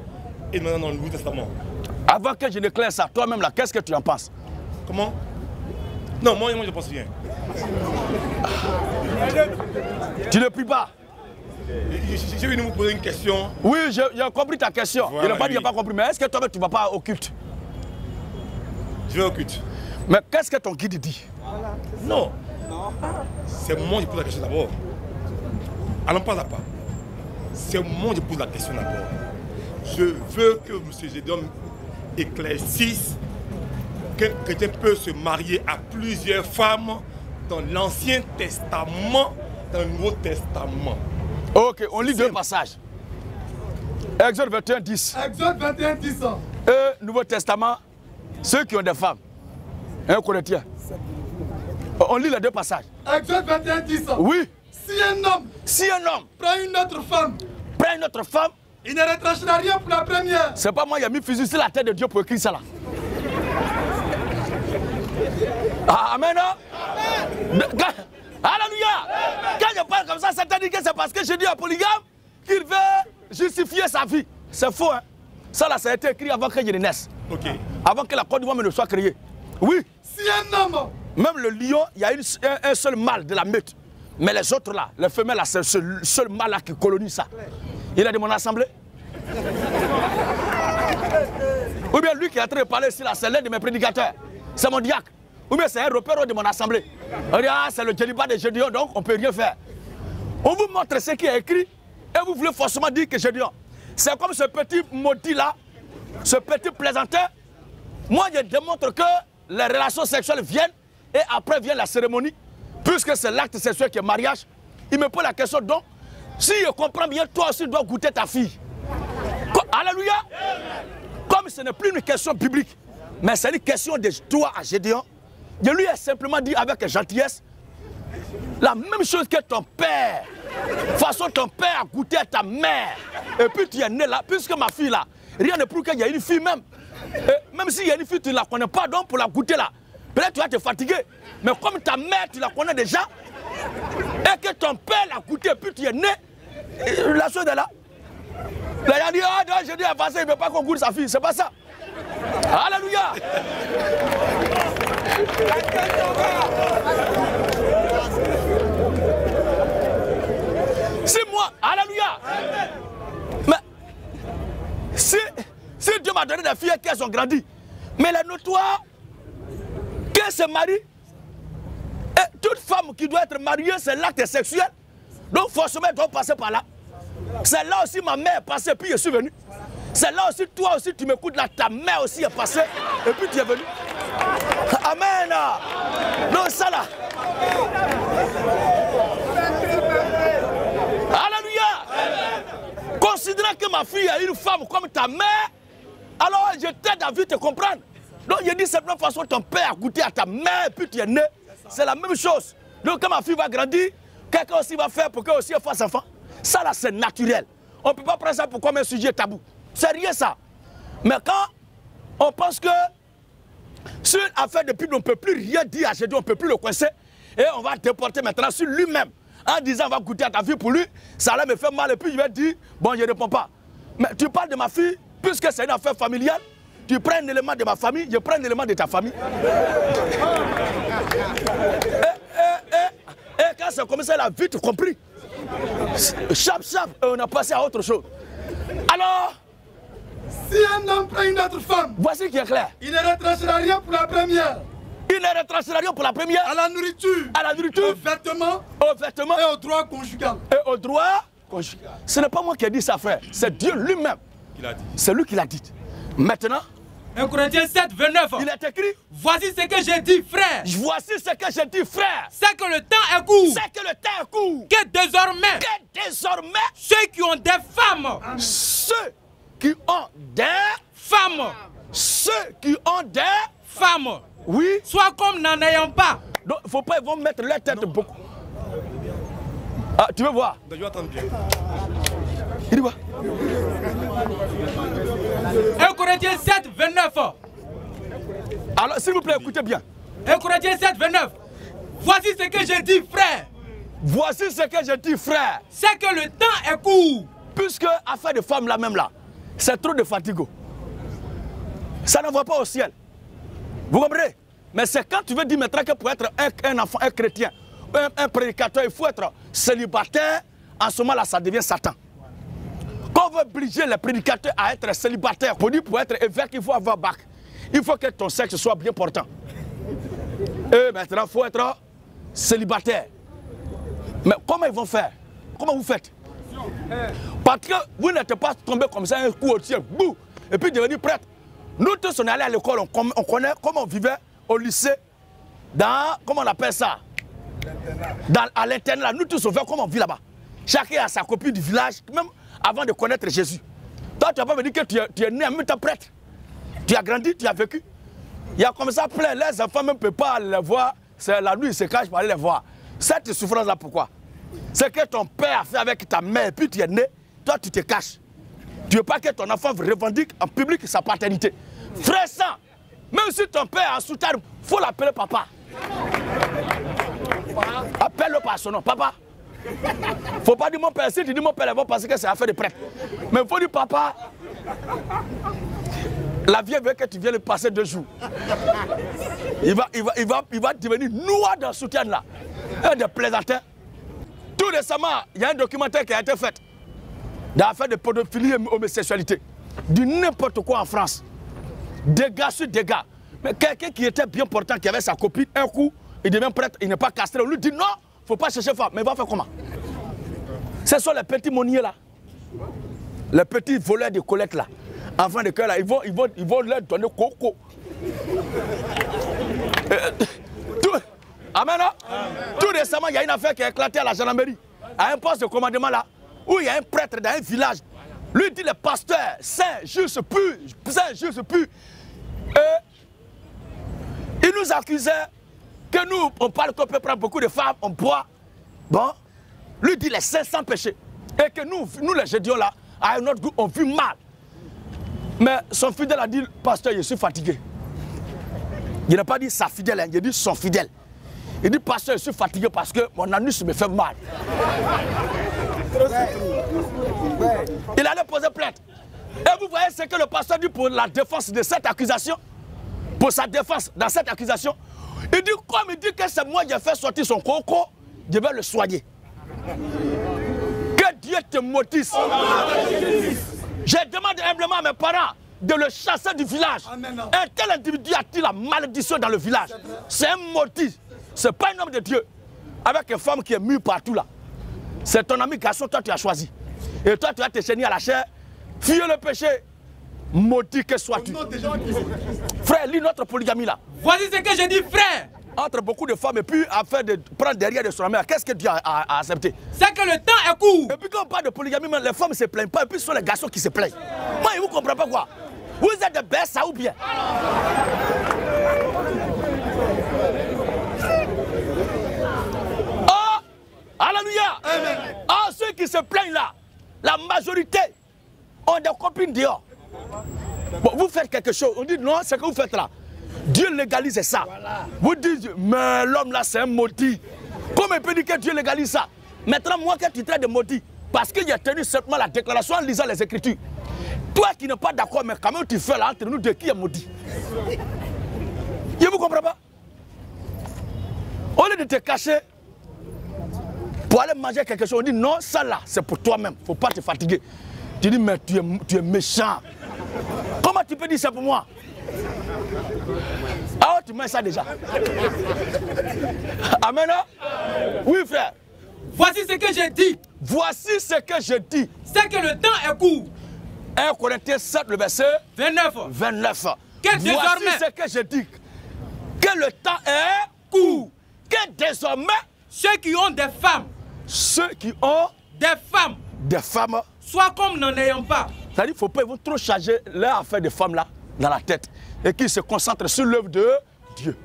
et maintenant dans le Nouveau Testament. Avant que je n'éclaire ça, toi-même là, qu'est-ce que tu en penses? Comment? Non, moi je pense rien. Tu ne pries pas? J'ai venu vous poser une question. Oui, j'ai compris ta question. Voilà, il n'a pas dit oui. qu'il n'a pas compris. Mais est-ce que toi-même tu ne vas pas au culte? Je vais au culte. Mais qu'est-ce que ton guide dit? Non. C'est moi qui pose la question d'abord. Allons pas à pas. C'est moi qui pose la question d'abord. Je veux que M. Gédéon éclaircisse qu'un chrétien peut se marier à plusieurs femmes dans l'Ancien Testament, dans le Nouveau Testament. Ok, on lit 2 passages. Exode 21, 10. Exode 21, 10 ans. Et Nouveau Testament, ceux qui ont des femmes. 1 Corinthiens. On lit les 2 passages. Exode 21, 10 ans. Oui. Si un homme prend une autre femme, il ne retranchera rien pour la première. C'est pas moi qui ai mis fusil sur la tête de Dieu pour écrire ça là. Ah, amen. Alléluia. Quand je parle comme ça, ça dit que c'est parce que je dis à polygame qu'il veut justifier sa vie. C'est faux, hein. Ça là, ça a été écrit avant que je ne naisse. Ok. Avant que la Côte d'Ivoire ne soit créée. Oui. Si un homme, même le lion, il y a un seul mâle de la meute. Mais les autres là, les femelles là, c'est ce seul mâle là qui colonise ça. Il est de mon assemblée. Ou bien lui qui est en train de parler ici là, c'est l'un de mes prédicateurs. C'est mon diacre. Ou bien c'est un repère de mon assemblée. On dit, ah, c'est le Djeliba de Gédéon, donc on ne peut rien faire. On vous montre ce qui est écrit et vous voulez forcément dire que Gédéon. C'est comme ce petit maudit là, ce petit plaisanteur. Moi, je démontre que les relations sexuelles viennent et après vient la cérémonie. Puisque c'est l'acte sexuel qui est mariage, il me pose la question donc, si je comprends bien, toi aussi tu dois goûter ta fille. Alléluia. Comme ce n'est plus une question biblique, mais c'est une question de toi à Gédéon, je lui ai simplement dit avec gentillesse, la même chose que ton père. De toute façon, ton père a goûté à ta mère. Et puis tu es né là, puisque ma fille là, rien ne prouve qu'il y a une fille même. Et même s'il y a une fille, tu ne la connais pas, donc pour la goûter là, peut-être tu vas te fatiguer. Mais comme ta mère, tu la connais déjà, et que ton père l'a goûté, puis tu es né, la chose est là. Là, il a dit, ah non, je dis à passer, il ne veut pas qu'on goûte sa fille. C'est pas ça. Alléluia. C'est moi. Alléluia. Mais si Dieu m'a donné des filles qui ont grandi, mais les notoires, qu'elle se marie, et toute femme qui doit être mariée, c'est l'acte sexuel. Donc forcément, elle doit passer par là. C'est là aussi ma mère est passée, puis je suis venu. C'est là aussi, toi aussi, tu m'écoutes là, ta mère aussi est passée, et puis tu es venu. Amen. Donc ça là. Alléluia. Considérant que ma fille est une femme comme ta mère, alors je t'aide à vite te comprendre. Donc je dis simplement, de toute façon, ton père a goûté à ta mère, puis tu es né. C'est la même chose. Donc quand ma fille va grandir, quelqu'un aussi va faire pour qu'elle aussi fasse enfant. Ça là, c'est naturel. On ne peut pas prendre ça pour comme un sujet tabou. C'est rien ça. Mais quand on pense que sur une affaire de Bible, on ne peut plus rien dire à Gédéon, on ne peut plus le coincer, et on va déporter maintenant sur lui-même. En disant, on va goûter à ta fille pour lui, ça allait me faire mal, et puis il va dire, bon, je ne réponds pas. Mais tu parles de ma fille, puisque c'est une affaire familiale, tu prends un élément de ma famille, je prends un élément de ta famille. Et quand c'est comme ça, elle a vite compris. Chap, chap, on a passé à autre chose. Alors, si un homme prend une autre femme, voici qui est clair. Il ne retranchera rien pour la première. Il ne retranchera rien pour la première. À la nourriture. À la nourriture. Aux vêtements. Aux vêtements. Et au droit conjugal. Et au droit conjugal. Ce n'est pas moi qui ai dit ça, frère. C'est Dieu lui-même. C'est lui qui l'a dit. Maintenant. 1 Corinthiens 7, 29. Il est écrit. Voici ce que j'ai dit, frère. Voici ce que j'ai dit, frère. C'est que le temps est court. C'est que le temps est court. Que désormais. Ceux qui ont des femmes. Ceux qui ont des femmes. Ceux qui ont des femmes. Oui. Soit comme n'en ayant pas. Donc, il ne faut pas, ils vont mettre leur tête beaucoup. Ah, tu veux voir? Je vais attendre bien. Il dit quoi? 1 Corinthiens 7, 29. Alors, s'il vous plaît, écoutez bien. 1 Corinthiens 7, 29. Voici ce que j'ai dit, frère. Voici ce que j'ai dit, frère. C'est que le temps est court. Puisque, affaire de femme là même là, c'est trop de fatigue. Ça ne va pas au ciel. Vous comprenez? Mais c'est quand tu veux dire maintenant que pour être un enfant, un chrétien, un prédicateur, il faut être célibataire. En ce moment-là, ça devient Satan. Quand on veut obliger les prédicateurs à être célibataires, pour être évêque, il faut avoir bac. Il faut que ton sexe soit bien portant. Et maintenant, il faut être célibataire. Mais comment ils vont faire? Comment vous faites? Parce que vous n'êtes pas tombé comme ça un coup au ciel, bouh, et puis devenir prêtre. Nous tous, on est allés à l'école, on connaît comment on vivait au lycée, dans, comment on appelle ça? À l'internat, nous tous, on fait comment on vit là-bas. Chacun a sa copie du village, même avant de connaître Jésus. Toi, tu vas pas me dire que tu es né en même temps prêtre. Tu as grandi, tu as vécu. Il y a comme ça plein, les enfants même ne peuvent pas les voir. C'est la nuit, ils se cachent pour aller les voir. Cette souffrance-là, pourquoi? C'est que ton père a fait avec ta mère, et puis tu es né, toi tu te caches. Tu ne veux pas que ton enfant revendique en public sa paternité. Frère sang, même si ton père est en soutane, il faut l'appeler papa. Appelle-le par son nom, papa. Il ne faut pas dire mon père. Si tu dis mon père, ils vont penser que c'est affaire de prêtre. Mais il faut dire papa. La vieille veut que tu viennes passer 2 jours. Il va devenir noir dans le soutien là. Un des plaisantins. Tout récemment, il y a un documentaire qui a été fait dans l'affaire de pédophilie et homosexualité. Du n'importe quoi en France. Dégâts sur dégâts. Mais quelqu'un qui était bien portant, qui avait sa copine, un coup, il devient prêtre, il n'est pas castré. On lui dit non, il ne faut pas chercher femme. Mais il va faire comment? Ce sont les petits monniers là. Les petits voleurs de collecte là. Enfants de cœur là, ils vont leur donner coco. Amen. Tout récemment, il y a une affaire qui a éclaté à la gendarmerie, à un poste de commandement là, où il y a un prêtre dans un village. Lui dit le pasteur, saint, juste pur, saint, juste pur. Il nous accusait que nous, on parle qu'on peut prendre beaucoup de femmes, on boit. Bon, lui dit les 500 péchés. Et que nous les gédions là, à un autre goût, on vit mal. Mais son fidèle a dit, pasteur, je suis fatigué. Il n'a pas dit sa fidèle, hein, il a dit son fidèle. Il dit, pasteur, je suis fatigué parce que mon anus me fait mal. Il allait poser plainte. Et vous voyez ce que le pasteur dit pour la défense de cette accusation. Pour sa défense dans cette accusation. Il dit, comme il dit que c'est moi qui ai fait sortir son coco, je vais le soigner. Que Dieu te maudisse. Je demande humblement à mes parents de le chasser du village. Un tel individu a-t-il la malédiction dans le village? C'est un maudit. Ce n'est pas un homme de Dieu. Avec une femme qui est mue partout là. C'est ton ami garçon, toi tu as choisi. Et toi tu vas te chenir à la chair. Fuis le péché. Maudit que sois-tu. Frère, lis notre polygamie là. Voici ce que je dis, frère. Entre beaucoup de femmes et puis afin de prendre derrière de son mère, qu'est-ce que Dieu a accepté? C'est que le temps est court. Et puis quand on parle de polygamie, les femmes ne se plaignent pas, et puis ce sont les garçons qui se plaignent. Moi, ils ne vous comprennent pas quoi. Vous êtes des bêtes, ça ou bien? Oh, alléluia. Oh, ceux qui se plaignent là, la majorité ont des copines dehors. Bon, vous faites quelque chose, on dit non, c'est que vous faites là. Dieu légalise ça. Voilà. Vous dites, mais l'homme là c'est un maudit. Comment il peut dire que Dieu légalise ça? Maintenant, moi que tu traites de maudit, parce qu'il a tenu simplement la déclaration en lisant les Écritures. Toi qui n'es pas d'accord, mais quand même tu fais là entre nous de qui est maudit? Je ne vous comprends pas? Au lieu de te cacher pour aller manger quelque chose, on dit non, ça là c'est pour toi-même, il ne faut pas te fatiguer. Tu dis, mais tu es méchant. Comment tu peux dire ça pour moi? Ah, tu mets ça déjà. Amen. Oui, frère. Voici ce que j'ai dit. Voici ce que je dis. C'est que le temps est court. 1 Corinthiens 7, le verset 29. Que Voici désormais, ce que je dis. Que le temps est court. Que désormais, ceux qui ont des femmes, des femmes, soient comme n'en ayant pas. c'est-à-dire qu'il ne faut pas trop charger leur affaire de femmes là dans la tête et qu'ils se concentrent sur l'œuvre de Dieu.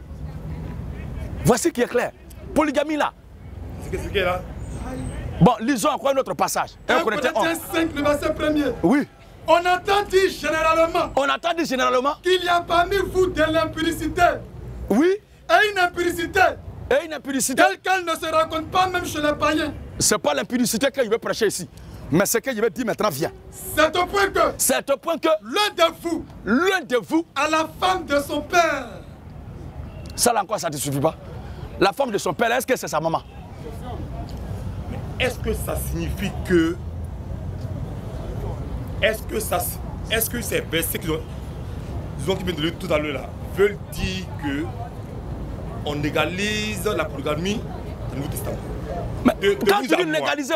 Voici qui est clair. Polygamie là. C'est ce qui est là. Bon, lisons encore un autre passage. 1 Corinthiens 5, le verset 1er. Oui. On entend dire généralement On entend dire généralement. qu'il y a parmi vous de l'impudicité. Oui. Et une impudicité Et une impudicité. telle qu'elle ne se raconte pas même chez les païens. Ce n'est pas l'impudicité que je veux prêcher ici. Mais ce que je vais dire maintenant vient. C'est au point que C'est au point que l'un de vous a la femme de son père. Ça là encore, ça ne te suffit pas. La femme de son père, est-ce que c'est sa maman? Est-ce que ça signifie que... Est-ce que ces versets qui viennent de lire tout à l'heure là veulent dire que on égalise la polygamie dans le Nouveau Testament? Mais quand tu dis légaliser,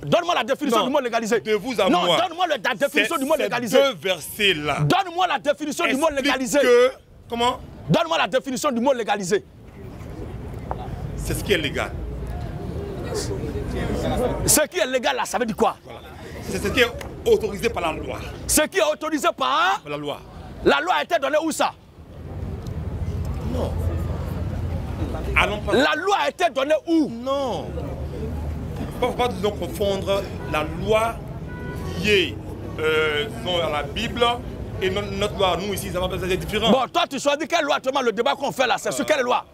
donne-moi la définition du mot légaliser. De vous à non, moi. donne-moi la définition du mot légaliser. Ces deux versets là. Donne-moi la définition du mot légaliser. Comment? Donne-moi la définition du mot légaliser. C'est ce qui est légal. Ce qui est légal là, ça veut dire quoi? Voilà. C'est ce qui est autorisé par la loi. Ce qui est autorisé par la loi. La loi a été donnée où ça? Non. Allons pas... La loi a été donnée où? Non. Il ne faut pas nous confondre la loi liée à la Bible et notre loi. Nous ici, ça va être différent. Bon, toi tu choisis quelle loi actuellement? Le débat qu'on fait là, c'est sur quelle loi?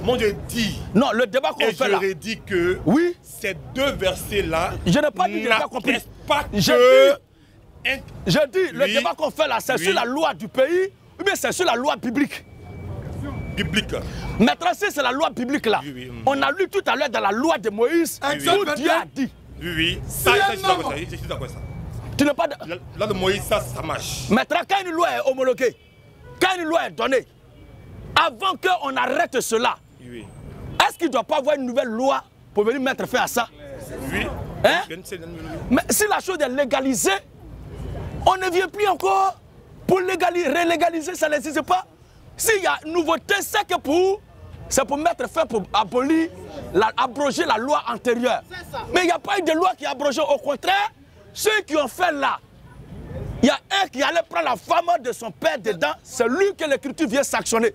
Mon Dieu dit. Non, le débat qu'on fait là. J'aurais dit que oui, ces deux versets-là. Je n'ai pas dit que j'ai compris. Pas que. Je dis, le débat qu'on fait là, c'est sur la loi du pays ou bien c'est sur la loi biblique? Biblique. Maintenant, si c'est la loi biblique là, on a lu tout à l'heure dans la loi de Moïse, où Dieu a dit. Oui, ça, je suis d'accord avec ça. Tu n'es pas. La loi de Moïse, ça marche. Maintenant, quand une loi est homologuée, quand une loi est donnée, avant qu'on arrête cela, est-ce qu'il ne doit pas avoir une nouvelle loi pour venir mettre fin à ça? Oui. Hein? Mais si la chose est légalisée, on ne vient plus encore pour relégaliser, ça n'existe pas. S'il y a une nouveauté, c'est pour mettre fin, pour abolir, abroger la loi antérieure. Mais il n'y a pas eu de loi qui a abrogé. Au contraire, ceux qui ont fait là, il y a un qui allait prendre la femme de son père dedans, c'est lui que l'Écriture vient sanctionner.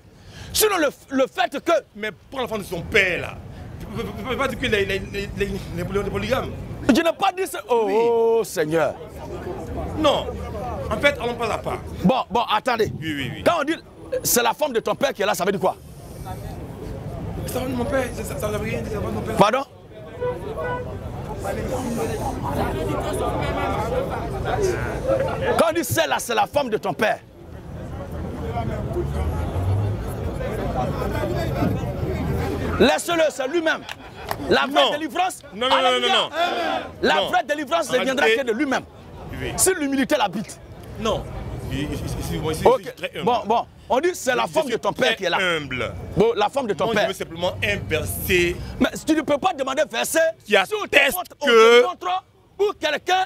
Sinon le fait que... Mais pour la femme de son père là, tu ne peux pas dire que les polygames. Je n'ai pas dit ça. Oh, oui. Seigneur. Non. En fait, allons pas à part. Bon, attendez. Oui. Quand on dit c'est la femme de ton père qui est là, ça veut dire quoi? Ça va de mon père, ça veut rien dire, ça va de mon père. Pardon? Quand on dit c'est là, c'est la femme de ton père. Laisse-le, c'est lui-même. La vraie délivrance. Non. La vraie délivrance ne viendra que de lui-même. Si l'humilité l'habite. Non. Okay. Bon, on dit c'est la femme de ton père qui est là. Humble. Bon, la femme de ton père. Je veux simplement un verset. Mais tu ne peux pas demander verset qui atteste que où quelqu'un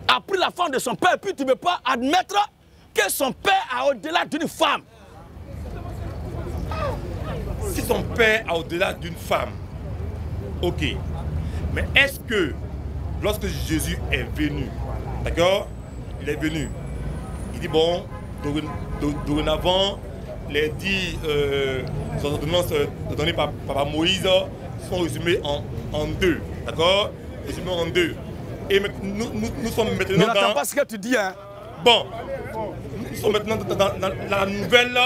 a pris la femme de son père, puis tu ne peux pas admettre que son père a au-delà d'une femme. Si son père a au-delà d'une femme, ok. Mais est-ce que lorsque Jésus est venu, d'accord, il est venu, il dit bon, dorénavant, les 10 ordonnances données par Moïse sont résumées en deux, d'accord, résumées en deux. Et nous sommes maintenant dans... n'entends pas ce que tu dis, hein. Bon, nous sommes maintenant dans la nouvelle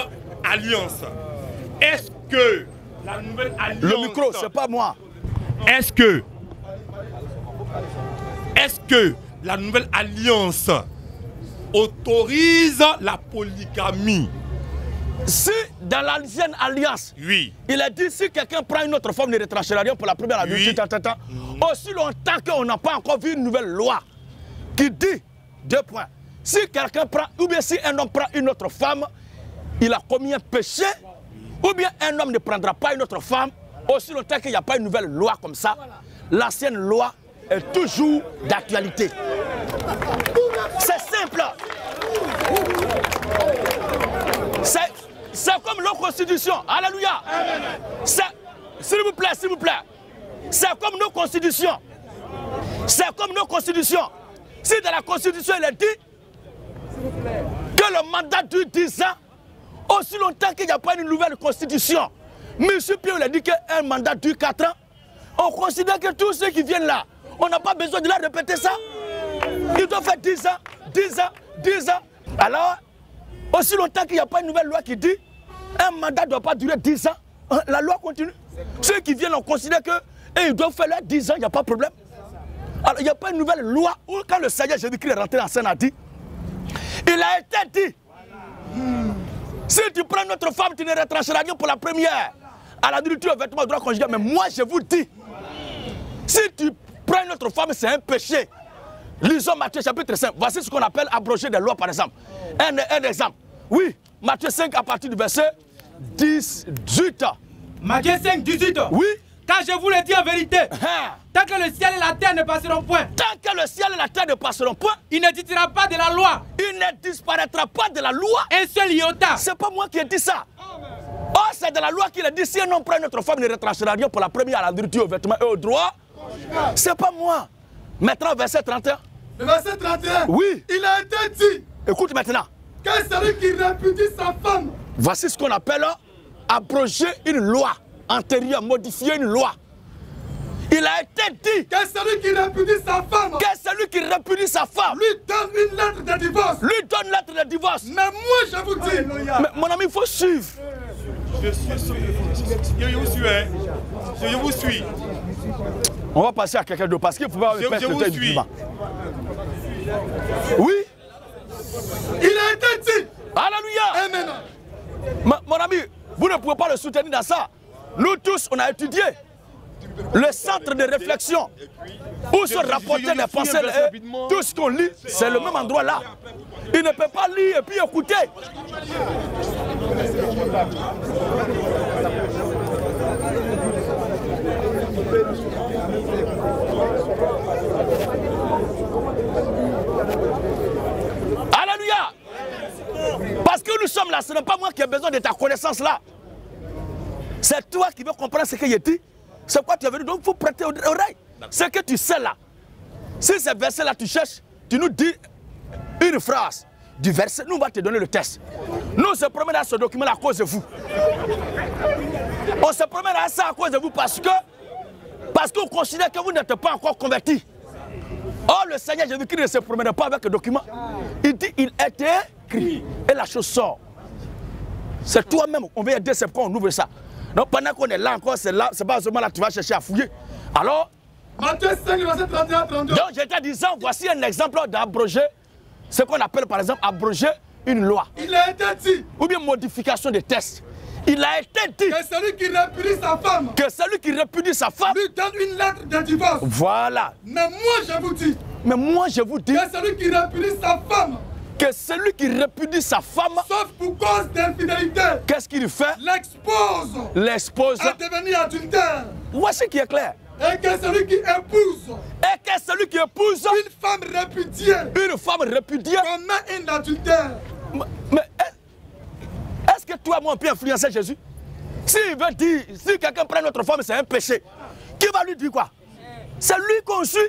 alliance. Est-ce que la nouvelle alliance... Le micro, c'est pas moi. Est-ce que la nouvelle alliance autorise la polygamie? Si dans l'ancienne alliance, oui, il a dit si quelqu'un prend une autre forme de retranchera rien pour la première alliance, aussi longtemps qu'on n'a pas encore vu une nouvelle loi qui dit, 2 points, si quelqu'un prend, ou bien si un homme prend une autre femme, il a commis un péché, ou bien un homme ne prendra pas une autre femme, aussi longtemps qu'il n'y a pas une nouvelle loi comme ça, l'ancienne loi est toujours d'actualité. C'est simple. C'est comme nos constitutions. Alléluia. S'il vous plaît, s'il vous plaît. C'est comme nos constitutions. C'est comme nos constitutions. Si dans la constitution il est dit que le mandat dure 10 ans, aussi longtemps qu'il n'y a pas une nouvelle constitution, M. Pierre a dit qu'un mandat dure 4 ans, on considère que tous ceux qui viennent là, on n'a pas besoin de leur répéter ça. Ils doivent faire 10 ans, 10 ans, 10 ans. Alors, aussi longtemps qu'il n'y a pas une nouvelle loi qui dit un mandat ne doit pas durer 10 ans, la loi continue. Ceux qui viennent, on considère qu'ils doivent faire leurs 10 ans, il n'y a pas de problème. Alors, il n'y a pas une nouvelle loi où, quand le Seigneur Jésus-Christ est rentré en scène, a dit, il a été dit, si tu prends notre femme, tu ne retrancheras rien pour la première. À la nourriture, au vêtement, au droit conjugal. Mais moi, je vous dis, si tu prends notre femme, c'est un péché. Lisons Matthieu chapitre 5. Voici ce qu'on appelle abroger des lois, par exemple. Un exemple. Oui, Matthieu 5 à partir du verset 18. Matthieu 5, 18. Oui. Car je vous le dis en vérité, tant que le ciel et la terre ne passeront point, tant que le ciel et la terre ne passeront point, il ne disparaîtra pas de la loi. Il ne disparaîtra pas de la loi. Un seul iota. C'est pas moi qui ai dit ça. Oh, c'est de la loi qu'il a dit, si un homme prend notre femme, il ne retranchera rien pour la première, à la nourriture, au vêtement et au droit. C'est pas moi. Maintenant, verset 31. Le verset 31. Oui. Il a été dit. Écoute maintenant. Que celui qui répudie sa femme. Voici ce qu'on appelle abroger une loi antérieure, modifier une loi. Il a été dit. Que celui qui répudie sa femme. Que celui qui répudie sa femme. Lui donne une lettre de divorce. Lui donne une lettre de divorce. Mais moi, je vous dis. Mais mon ami, il faut suivre. Je vous suis, hein. Je vous suis. On va passer à quelqu'un d'autre parce qu'il faut pas je vous suis. Oui. Il a été dit. Alléluia. Amen. Mon ami, vous ne pouvez pas le soutenir dans ça. Nous tous, on a étudié le centre de réflexion où se rapporter les pensées, tout ce qu'on lit, c'est le même endroit là. Il ne peut pas lire et puis écouter. Alléluia. Parce que nous sommes là, ce n'est pas moi qui ai besoin de ta connaissance là. C'est toi qui veux comprendre ce que j'ai dit. C'est quoi tu as venu, donc il faut prêter oreille. Ce que tu sais là. Si ce verset là tu cherches, tu nous dis une phrase du verset, nous on va te donner le test. Nous on se promène à ce document là à cause de vous. On se promène à ça à cause de vous parce qu'on considère que vous n'êtes pas encore convertis. Or le Seigneur Jésus-Christ ne se promène pas avec le document. Il dit il était écrit et la chose sort. C'est toi-même, on veut aider, c'est pourquoi on ouvre ça. Donc pendant qu'on est là encore, c'est là, c'est pas seulement là que tu vas chercher à fouiller. Alors, Matthieu 5, verset 31-32. Donc j'étais disant, voici un exemple d'abroger, ce qu'on appelle par exemple abroger une loi. Il a été dit. Ou bien modification des textes. Il a été dit. Que celui qui répudie sa femme. Que celui qui répudie sa femme. Lui donne une lettre de divorce. Voilà. Mais moi je vous dis. Mais moi je vous dis. Que celui qui répudie sa femme. Que celui qui répudie sa femme. Sauf pour cause d'infidélité. Qu'est-ce qu'il fait? L'expose. L'expose. À devenir adultère. Voici qui est clair. Et que celui qui épouse. Et que celui qui épouse. Une femme répudiée. Une femme répudiée. Commet une adultère. Mais est-ce que toi, moi, on peut influencer Jésus? S'il veut dire, si quelqu'un prend notre femme, c'est un péché. Qui va lui dire quoi? C'est lui qu'on suit.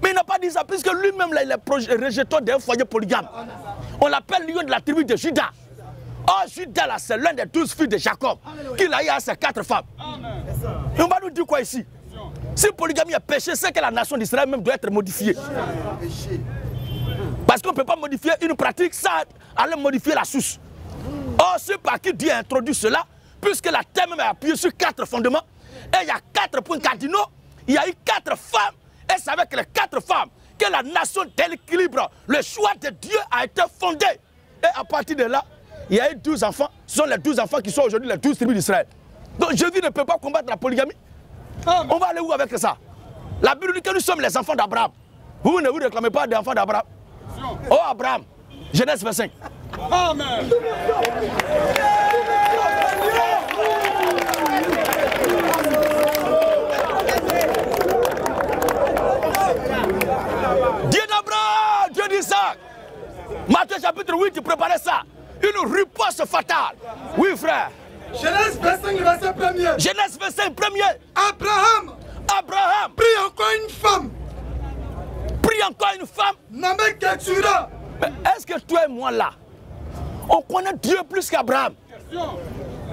Mais il n'a pas dit ça, puisque lui-même, il est rejeton d'un foyer polygame. On l'appelle lion de la tribu de Judas. Oh, Judas, là, c'est l'un des 12 fils de Jacob. Qu'il a eu à ses 4 femmes. Et on va nous dire quoi ici? Si polygamie est péché, c'est que la nation d'Israël même doit être modifiée. Parce qu'on ne peut pas modifier une pratique sans aller modifier la source. Or, c'est par qui Dieu a introduit cela, puisque la terre même est appuyée sur 4 fondements. Et il y a 4 points cardinaux. Il y a eu 4 femmes. Et c'est avec les 4 femmes que la nation d'équilibre, le choix de Dieu a été fondé. Et à partir de là, il y a eu 12 enfants. Ce sont les 12 enfants qui sont aujourd'hui les 12 tribus d'Israël. Donc Jésus ne peut pas combattre la polygamie. On va aller où avec ça? La Bible dit que nous sommes les enfants d'Abraham. Vous ne vous réclamez pas d'enfants d'Abraham. Oh Abraham, Genèse 25. Amen. Dieu d'Abraham, Dieu d'Isaac. Matthieu chapitre 8, tu préparais ça. Une riposte fatale. Oui frère. Genèse 25, le verset 1er. Genèse 25, premier. Abraham prit encore une femme. Pris encore une femme. Nommée Ketura. Mais est-ce que toi et moi là, on connaît Dieu plus qu'Abraham?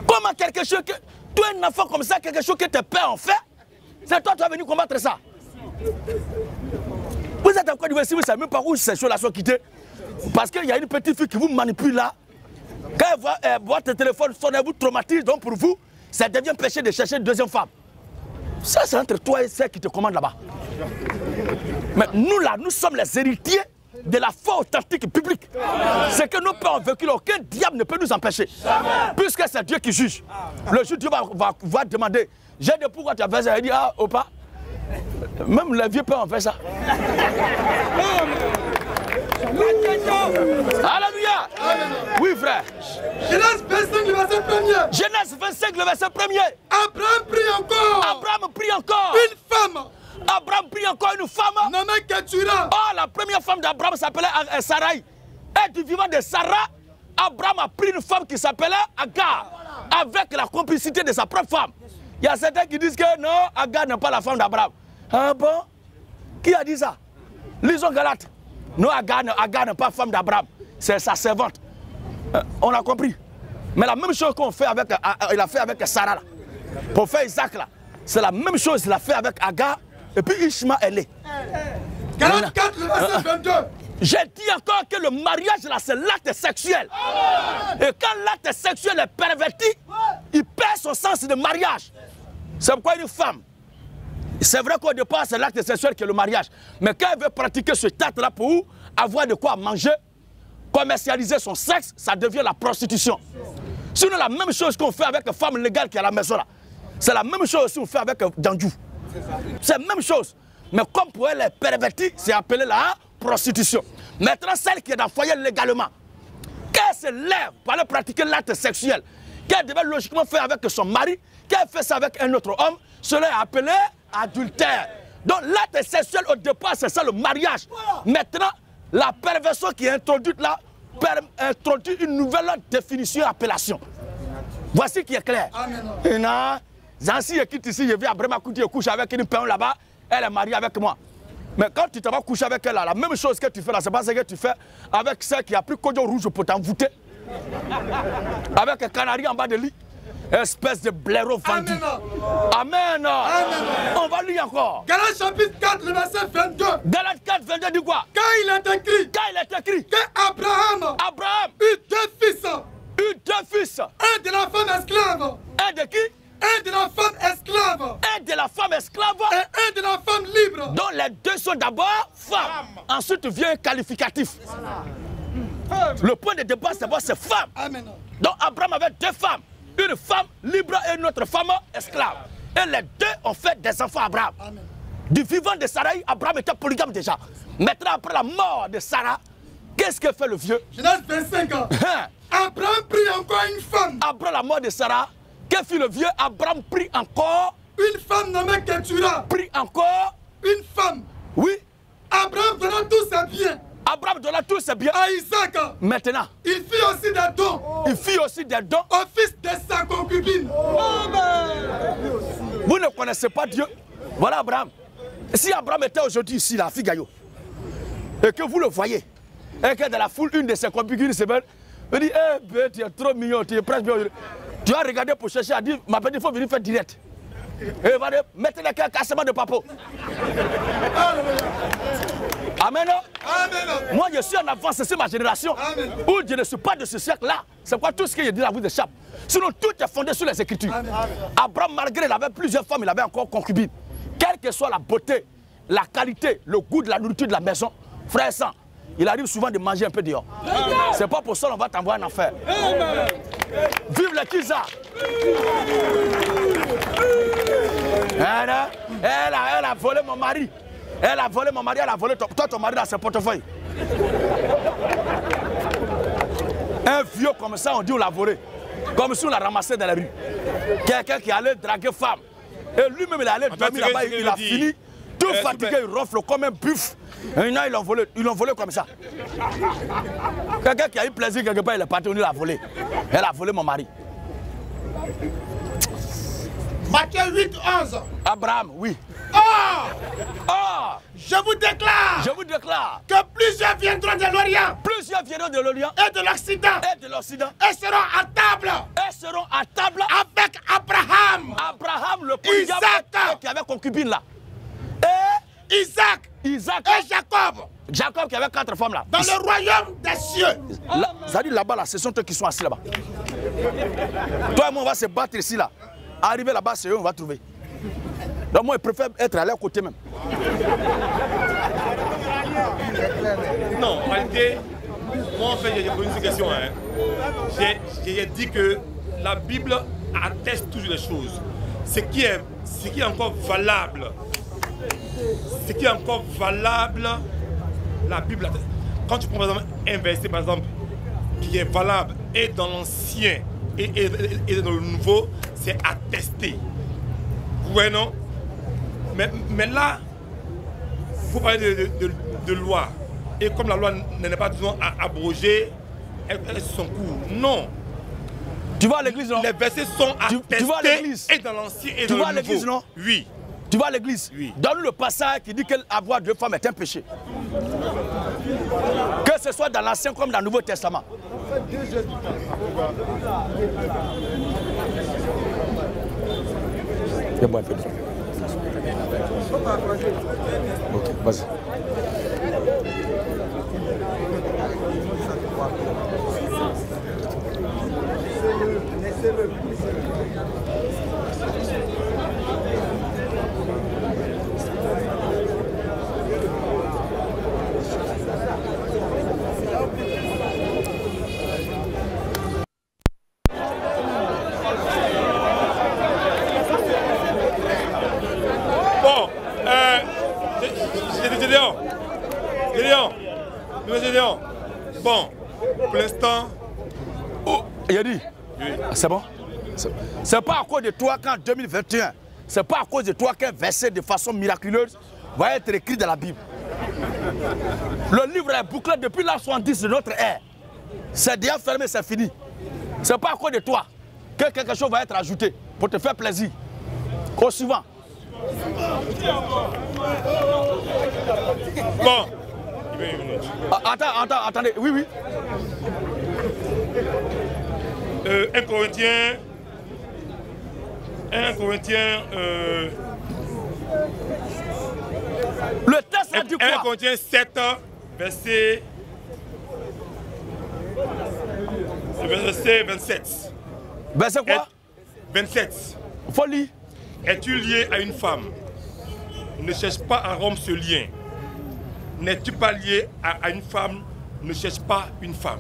Comment quelque chose que... Toi un enfant comme ça, quelque chose que tes pères ont fait, c'est toi qui es venu combattre ça. Vous êtes en Côte d'Ivoire, si vous ne savez même pas où ces choses-là sont quittées. Parce qu'il y a une petite fille qui vous manipule là. Quand elle voit votre téléphone sonner, vous traumatise, donc pour vous, ça devient péché de chercher une deuxième femme. Ça, c'est entre toi et celle qui te commande là-bas. Mais nous là, nous sommes les héritiers de la foi authentique publique. C'est que nos pères ont vécu, aucun diable ne peut nous empêcher. Puisque c'est Dieu qui juge. Le jour Dieu va demander, j'ai dit pourquoi tu as fait ça? Il dit, ah, opa, même les vieux pères ont fait ça. Alléluia. Oui frère. Genèse 25, le verset 1er. Genèse 25, le verset 1er. Abraham prit encore. Abraham prit encore. Une femme. Abraham prit encore une femme. Nommée Ketura. Oh, la première femme d'Abraham s'appelait Sarai. Et du vivant de Sarah, Abraham a pris une femme qui s'appelait Agar. Avec la complicité de sa propre femme. Il y a certains qui disent que non, Agar n'est pas la femme d'Abraham. Ah bon? Qui a dit ça? Lisons Galates. Non, Agar n'est pas femme d'Abraham. C'est sa servante. On a compris. Mais la même chose qu'on fait avec, il a fait avec Sarah là. Pour faire Isaac là. C'est la même chose qu'il a fait avec Agar. Et puis Ishmaël est. Galates 4, le verset 22. J'ai dit encore que le mariage là, c'est l'acte sexuel. Et quand l'acte sexuel est perverti, il perd son sens de mariage. C'est pourquoi une femme, c'est vrai qu'au départ c'est l'acte sexuel qui est le mariage. Mais quand elle veut pratiquer ce acte là pour avoir de quoi manger, commercialiser son sexe, ça devient la prostitution. Sinon la même chose qu'on fait avec une femme légale qui est à la maison là. C'est la même chose qu'on fait avec Dandjou. C'est la même chose. Mais comme pour elle est pervertie, c'est appelé la prostitution. Maintenant, celle qui est dans le foyer légalement, qu'elle se lève pour aller pratiquer l'acte sexuel, qu'elle devait logiquement faire avec son mari, qu'elle fait ça avec un autre homme, cela est appelé adultère. Donc l'acte sexuel au départ, c'est ça le mariage. Maintenant, la perversion qui est introduite là, introduit une nouvelle définition et appellation. Voici qui est clair. Et non, Zansi quitte ici, je viens à Bremakouti et couche avec une peine là-bas, elle est mariée avec moi. Mais quand tu te vas coucher avec elle, là, la même chose que tu fais là, c'est pas ce que tu fais avec celle qui a pris Kodjo rouge pour t'envoûter. Avec un canari en bas de lit. Espèce de blaireau vendu. Amen. Amen. On va lire encore. Galates chapitre 4, le verset 22. Galates 4, 22 dit quoi? Quand il est écrit. Quand il est écrit. Que Abraham eut deux fils. Deux fils. Un de la femme esclave. Un de qui? Un de la femme esclave. Un de la femme esclave. Et un de la femme libre. Donc les deux sont d'abord femmes. Ensuite vient un qualificatif. Le point de départ, c'est femme. Amen. Donc Abraham avait deux femmes. Une femme libre et une autre femme esclave. Et les deux ont fait des enfants à Abraham. Amen. Du vivant de Sarah, Abraham était polygame déjà. Maintenant, après la mort de Sarah, qu'est-ce que fait le vieux? Genèse 25 ans. Abraham prit encore une femme. Après la mort de Sarah, que fit le vieux? Abraham prit encore une femme nommée Ketura. Prit encore une femme. Oui. Abraham donna tous ses biens. Abraham donna tous ses biens à Isaac. Maintenant, il fit aussi des dons. Il fit aussi des dons au fils de sa concubine. Vous ne connaissez pas Dieu. Voilà Abraham. Si Abraham était aujourd'hui ici, la fille Gaillot, et que vous le voyez, et que dans la foule, une de ses concubines se met, elle dit, eh, tu es trop mignon, tu es presque bien. Tu as regardé pour chercher, elle dit, ma petite, il faut venir faire direct. Et il va dire, mettez le cœur cassement de papo. Amen. Amen. Moi, je suis en avance, c'est ma génération. Amen. Où je ne suis pas de ce siècle-là. C'est quoi tout ce que je dis là vous échappe. Sinon, tout est fondé sur les Écritures. Amen. Abraham, malgré il avait plusieurs femmes, il avait encore concubines. Quelle que soit la beauté, la qualité, le goût de la nourriture de la maison, frère et sang, il arrive souvent de manger un peu dehors. C'est pas pour ça qu'on va t'envoyer en enfer. Amen. Vive le Kiza. Elle a volé mon mari. Elle a volé mon mari, elle a volé toi ton mari dans ses portefeuilles. Un vieux comme ça, on dit on l'a volé. Comme si on l'a ramassé dans la rue. Quelqu'un qui allait draguer femme. Et lui-même il allait dormir là-bas, il a fini. Tout fatigué, il ronfle comme un buff. Et ils l'ont volé comme ça. Quelqu'un qui a eu plaisir quelque part, il est parti, on l'a volé. Elle a volé mon mari. Matthieu 8, 11. Abraham, oui. Je vous déclare. Je vous déclare. Que plusieurs viendront de l'Orient. Plusieurs viendront de l'Orient. Et de l'Occident. Et de l'Occident. Et seront à table. Et seront à table. Avec Abraham. Abraham, le polygame qui avait concubine là. Et Isaac. Et Jacob. Jacob qui avait 4 femmes là. Dans le royaume des cieux. Là, ça dit là-bas, là, ce sont eux qui sont assis là-bas. Toi et moi, on va se battre ici là. Arriver là-bas, c'est eux, on va trouver. Donc moi, je préfère être à leur côté même. Non, en réalité, moi en fait, j'ai posé une question. Hein. J'ai dit que la Bible atteste toujours les choses. Ce qui est encore valable, la Bible atteste. Quand tu prends par exemple un verset par exemple, qui est valable et dans l'Ancien et dans le Nouveau, c'est attesté. Ouais, non? Mais là, il faut parler de loi. Et comme la loi n'est pas, disons, abrogée, elle suit son cours. Non. Tu vas à l'église, non? Les versets sont attestés. Tu vas à l'église? Et dans l'Ancien et tu dans vas le à l'église, Nouveau. Non? Oui. Tu vas à l'église? Oui. Donne-nous le passage qui dit qu'avoir 2 femmes est un péché. Que ce soit dans l'Ancien comme dans le Nouveau Testament. C'est bon, un peu de... Ok, vas-y. Gédéon. Bon, pour l'instant... Oh, il a dit. Oui. C'est bon? C'est pas à cause de toi qu'en 2021, c'est pas à cause de toi qu'un verset de façon miraculeuse va être écrit dans la Bible. Le livre est bouclé depuis l'an 70 de notre ère. C'est déjà fermé, c'est fini. C'est pas à cause de toi que quelque chose va être ajouté pour te faire plaisir. Au suivant. Bon. Attendez, oui. 1 Corinthiens. Le texte a dit quoi? 1 Corinthiens 7, verset 27. Verset quoi? 27. Folie. Es-tu lié à une femme? Ne cherche pas à rompre ce lien. N'es-tu pas lié à une femme? Ne cherche pas une femme.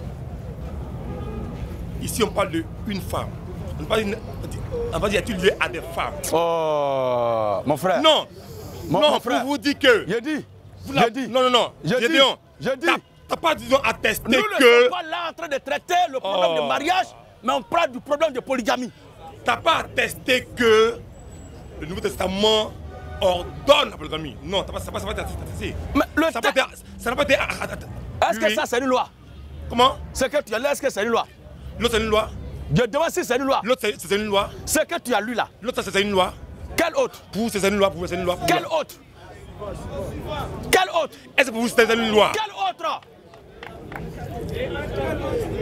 Ici, on parle de une femme. On va dire, es-tu lié à des femmes? Oh, mon frère. Non. Mon frère. Pour vous dire que... J'ai dit. Non. Je dis. T'as pas, disons, attesté nous que... Nous ne sommes pas là en train de traiter le problème de mariage, mais on parle du problème de polygamie. T'as pas attesté que le Nouveau Testament ordonne la polygamie. Non, ça n'a pas été attesté. Mais ça n'a pas été... Est-ce que ça, c'est une loi? Comment? Ce que tu as lu, est-ce que c'est une loi? L'autre, c'est une loi. Je demande si c'est une loi. L'autre, c'est une loi. Ce que tu as lu là. L'autre, c'est une loi. Quelle autre? Pour vous, c'est une loi. Pour vous, c'est une loi. Quelle autre? Quelle autre? Est-ce que pour vous, c'était une loi? Quelle autre?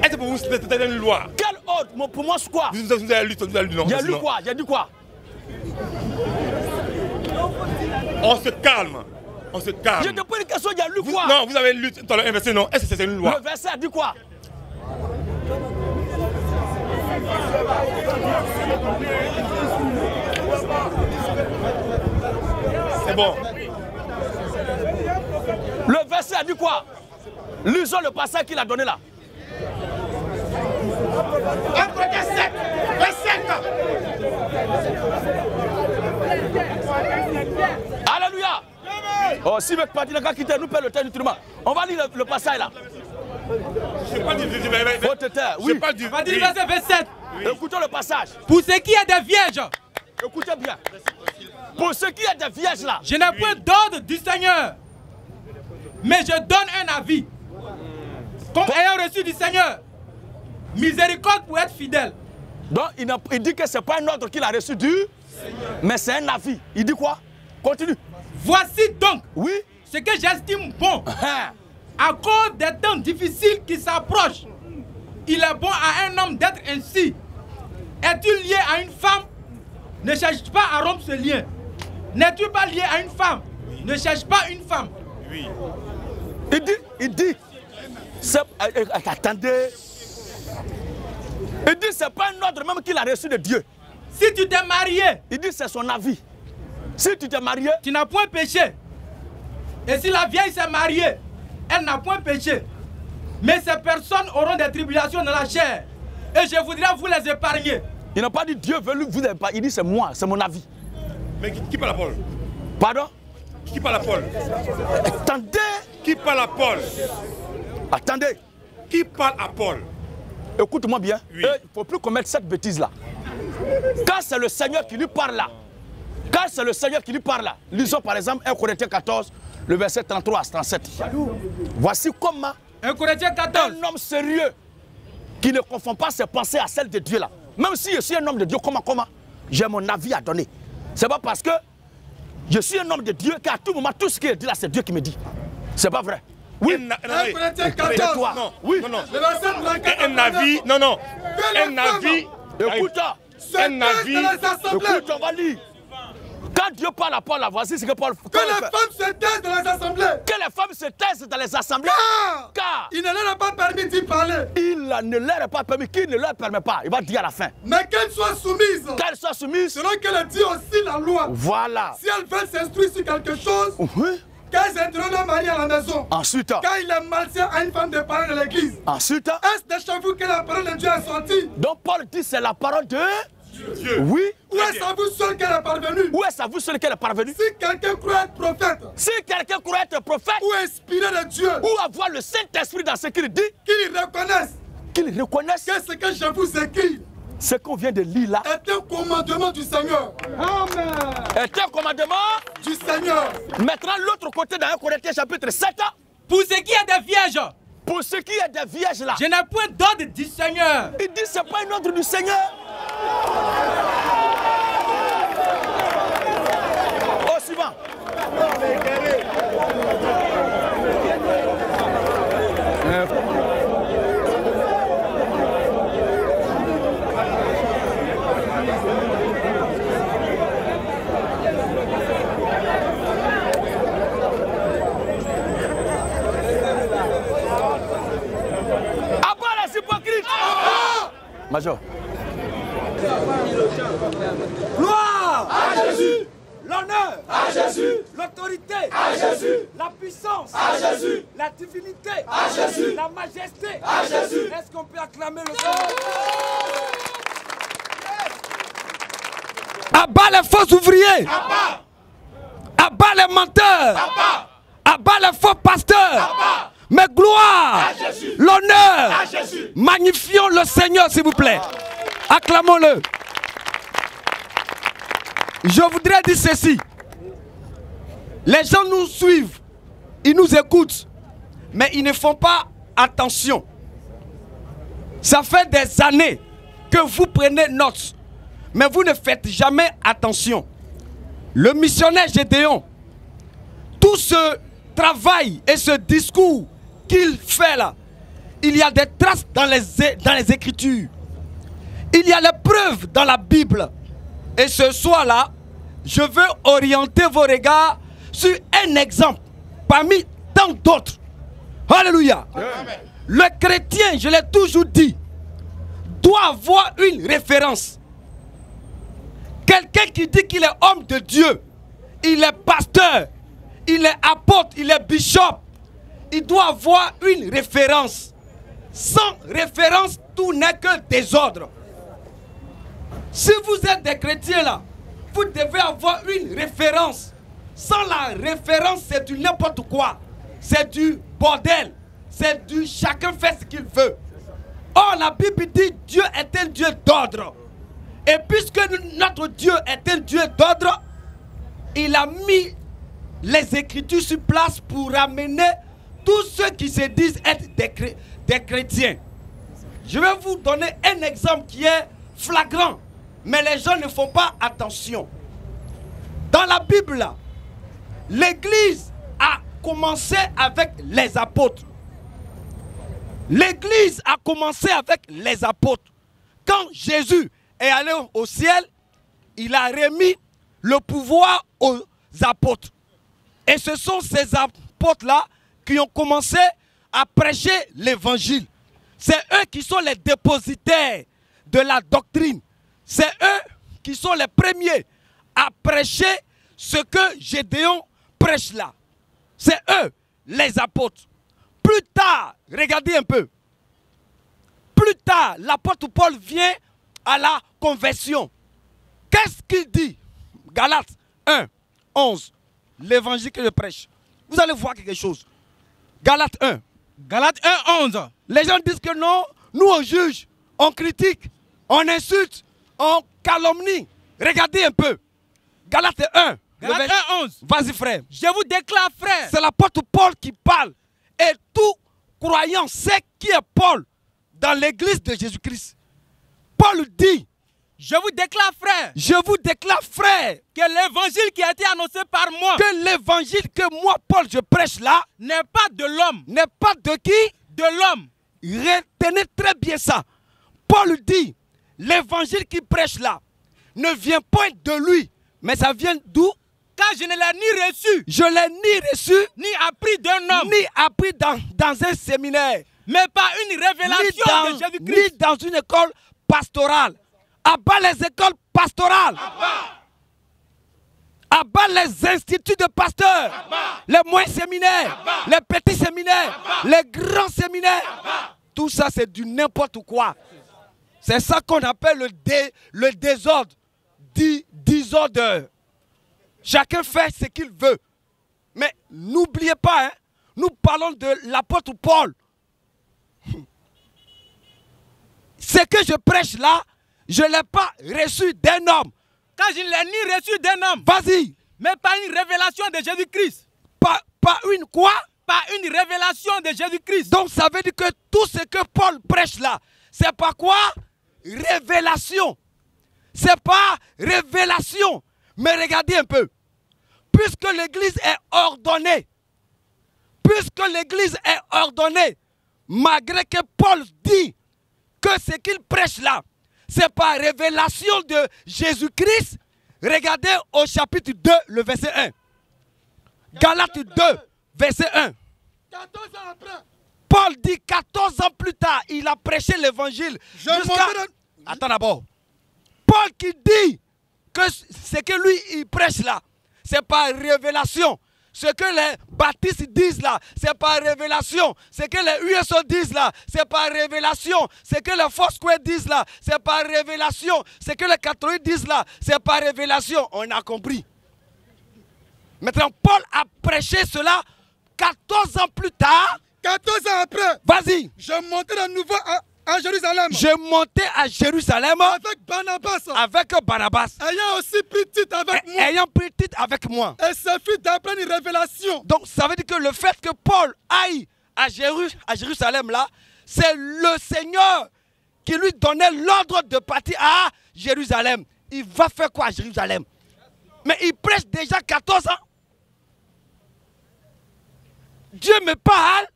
Est-ce que pour vous, c'était une loi? Quelle autre? Pour moi, c'est quoi? Vous avez lu, non? J'ai lu quoi? J'ai dit quoi? On se calme. On se calme. Je te pose une question, j'ai lu quoi? Non, vous avez lu un verset, non? Est-ce que c'est une loi? Le verset a dit quoi? C'est bon. Le verset a dit quoi? Lisons le passage qu'il a donné là. 1 Corinthiens 7, verset 5. Alléluia. Oh, si mec parti, n'a quitté, nous perd le temps du tournoi. On va lire le passage là. Je parle du Faut te taire, oui. On va dire verset 27. Oui. Écoutons le passage. Pour ce qui est des vierges, écoutez bien. Pour ce qui est des vierges là, je n'ai point d'ordre du Seigneur, mais je donne un avis. Comme ayant reçu du Seigneur miséricorde pour être fidèle. Donc il dit que ce n'est pas un ordre qu'il a reçu du Seigneur, mais c'est un avis. Il dit quoi? Continue. Voici donc, oui, ce que j'estime bon. À cause des temps difficiles qui s'approchent, il est bon à un homme d'être ainsi. Es-tu lié à une femme? Ne cherche pas à rompre ce lien. N'es-tu pas lié à une femme? Ne cherche pas une femme. Oui. Il dit, attendez. Il dit, c'est pas un ordre même qu'il a reçu de Dieu. Si tu t'es marié, il dit, c'est son avis. Si tu t'es marié, tu n'as point péché. Et si la vieille s'est mariée, elle n'a point péché. Mais ces personnes auront des tribulations dans la chair. Et je voudrais vous les épargner. Il n'a pas dit Dieu veut vous épargner. Il dit, c'est moi, c'est mon avis. Mais qui parle à Paul? Pardon? Qui parle à Paul? Attendez. Qui parle à Paul? Attendez. Qui parle à Paul? Écoute-moi bien. Oui. Il ne faut plus commettre cette bêtise-là. Quand c'est le Seigneur qui lui parle là, quand c'est le Seigneur qui lui parle là, lisons par exemple 1 Corinthiens 14, le verset 33 à 37. Voici comment 1 Corinthiens 14. Un homme sérieux qui ne confond pas ses pensées à celles de Dieu là. Même si je suis un homme de Dieu, comment j'ai mon avis à donner. C'est pas parce que je suis un homme de Dieu qu'à tout moment, tout ce qui est dit là, c'est Dieu qui me dit. C'est pas vrai. Oui. 1 Corinthiens 14. Non, oui. Non, non. Le verset 34. Un avis. Non, non. Un avis. Écoute. Un avis. Écoute, on va lire. Quand Dieu parle à Paul, là, voici ce que Paul fait. Que les femmes se taisent dans les assemblées. Que les femmes se taisent dans les assemblées. Car il ne leur a pas permis d'y parler. Il ne leur a pas permis, qu'il ne leur permet pas. Il va dire à la fin. Mais qu'elles soient soumises. Qu'elles soient soumises. Selon qu'elle dit aussi la loi. Voilà. Si elles veulent s'instruire sur quelque chose, qu'elles introduisent leur mari à la maison. Ensuite. Quand il est malsain à une femme de parler de l'église. Ensuite. Est-ce de chez vous que la parole de Dieu est sortie? Donc Paul dit c'est la parole de Dieu. Oui. Où est-ce à vous seul qu'elle est parvenue? Où est-ce à vous seul qu'elle est parvenue? Si quelqu'un croit être prophète. Si quelqu'un croit être prophète. Ou inspiré de Dieu. Ou avoir le Saint-Esprit dans ce qu'il dit. Qu'il reconnaisse. Qu'il reconnaisse. Que ce que je vous écris. Ce qu'on vient de lire là. Est un commandement du Seigneur. Amen. Est un commandement du Seigneur. Maintenant l'autre côté dans 1 Corinthiens chapitre 7. Pour ce qui est des vierges. Pour ce qui est des vierges là. Je n'ai point d'ordre du Seigneur. Il dit c'est pas un ordre du Seigneur. Au suivant. Major. Gloire à Jésus. L'honneur à Jésus. L'autorité à Jésus. La puissance à Jésus. La divinité à Jésus. La majesté à Jésus. Est-ce qu'on peut acclamer le Seigneur? Abat les faux ouvriers. Abat les menteurs. Abat les faux pasteurs. Mais gloire, l'honneur, magnifions le Seigneur s'il vous plaît. Acclamons-le. Je voudrais dire ceci. Les gens nous suivent, ils nous écoutent, mais ils ne font pas attention. Ça fait des années que vous prenez note, mais vous ne faites jamais attention. Le missionnaire Gédéon, tout ce travail et ce discours qu'il fait là, il y a des traces dans les Écritures. Il y a les preuves dans la Bible. Et ce soir-là, je veux orienter vos regards sur un exemple parmi tant d'autres. Alléluia. Amen. Le chrétien, je l'ai toujours dit, doit avoir une référence. Quelqu'un qui dit qu'il est homme de Dieu, il est pasteur, il est apôtre, il est bishop, il doit avoir une référence. Sans référence, tout n'est que désordre. Si vous êtes des chrétiens là, vous devez avoir une référence. Sans la référence, c'est du n'importe quoi. C'est du bordel. C'est du chacun fait ce qu'il veut. Or, la Bible dit Dieu est un Dieu d'ordre. Et puisque notre Dieu est un Dieu d'ordre, il a mis les Écritures sur place pour amener tous ceux qui se disent être des chrétiens. Je vais vous donner un exemple qui est flagrant, mais les gens ne font pas attention. Dans la Bible, l'Église a commencé avec les apôtres. L'Église a commencé avec les apôtres. Quand Jésus est allé au ciel, il a remis le pouvoir aux apôtres. Et ce sont ces apôtres-là qui ont commencé à prêcher l'évangile. C'est eux qui sont les dépositaires de la doctrine. C'est eux qui sont les premiers à prêcher ce que Gédéon prêche là. C'est eux, les apôtres. Plus tard, regardez un peu. Plus tard, l'apôtre Paul vient à la conversion. Qu'est-ce qu'il dit? Galates 1, 11. L'évangile que je prêche. Vous allez voir quelque chose. Galates 1. Galates 1, 11. Les gens disent que non, nous on juge, on critique, on insulte, on calomnie. Regardez un peu. Galates 1. Galates 1, 11. Vas-y frère. Je vous déclare, frère. C'est l'apôtre Paul qui parle. Et tout croyant sait qui est Paul dans l'église de Jésus-Christ. Paul dit, je vous déclare, frère. Je vous déclare, frère. Que l'évangile qui a été annoncé par moi. Que l'évangile que moi, Paul, je prêche là. N'est pas de l'homme. N'est pas de qui? De l'homme. Retenez très bien ça. Paul dit, l'évangile qu'il prêche là ne vient pas de lui. Mais ça vient d'où? Car je ne l'ai ni reçu. Je l'ai ni reçu. Ni appris d'un homme. Ni appris dans un séminaire. Mais par une révélation de Jésus-Christ. Ni dans une école pastorale. À bas les écoles pastorales. À bas les instituts de pasteurs. Les moyens séminaires. Les petits séminaires. Les grands séminaires. Tout ça, c'est du n'importe quoi. C'est ça qu'on appelle le désordre. Désordre. Chacun fait ce qu'il veut. Mais n'oubliez pas, hein, nous parlons de l'apôtre Paul. Ce que je prêche là, je ne l'ai pas reçu d'un homme. Car je ne l'ai ni reçu d'un homme. Vas-y. Mais par une révélation de Jésus-Christ. Par une quoi? Par une révélation de Jésus-Christ. Donc ça veut dire que tout ce que Paul prêche là, c'est pas quoi? Révélation. C'est pas révélation. Mais regardez un peu. Puisque l'église est ordonnée, malgré que Paul dit que ce qu'il prêche là, c'est par révélation de Jésus-Christ, regardez au chapitre 2, le verset 1. Galates 2, verset 1. 14 ans après. Paul dit 14 ans plus tard, il a prêché l'évangile. Attends d'abord. Paul qui dit que ce que lui il prêche là, c'est par révélation. Ce que les baptistes disent là, c'est par révélation. Ce que les USO disent là, c'est par révélation. Ce que les Foursquare disent là, c'est par révélation. Ce que les catholiques disent là, c'est par révélation. On a compris. Maintenant, Paul a prêché cela 14 ans plus tard. 14 ans après. Vas-y. Je montais de nouveau à Jérusalem. Je montais à Jérusalem. Avec Barnabas. Avec Barnabas. Ayant aussi pris titre avec moi. Ayant pris titre avec moi. Et ce fut d'après une révélation. Donc ça veut dire que le fait que Paul aille à Jérusalem là, c'est le Seigneur qui lui donnait l'ordre de partir à Jérusalem. Il va faire quoi à Jérusalem? Mais il prêche déjà 14 ans. Dieu me parle.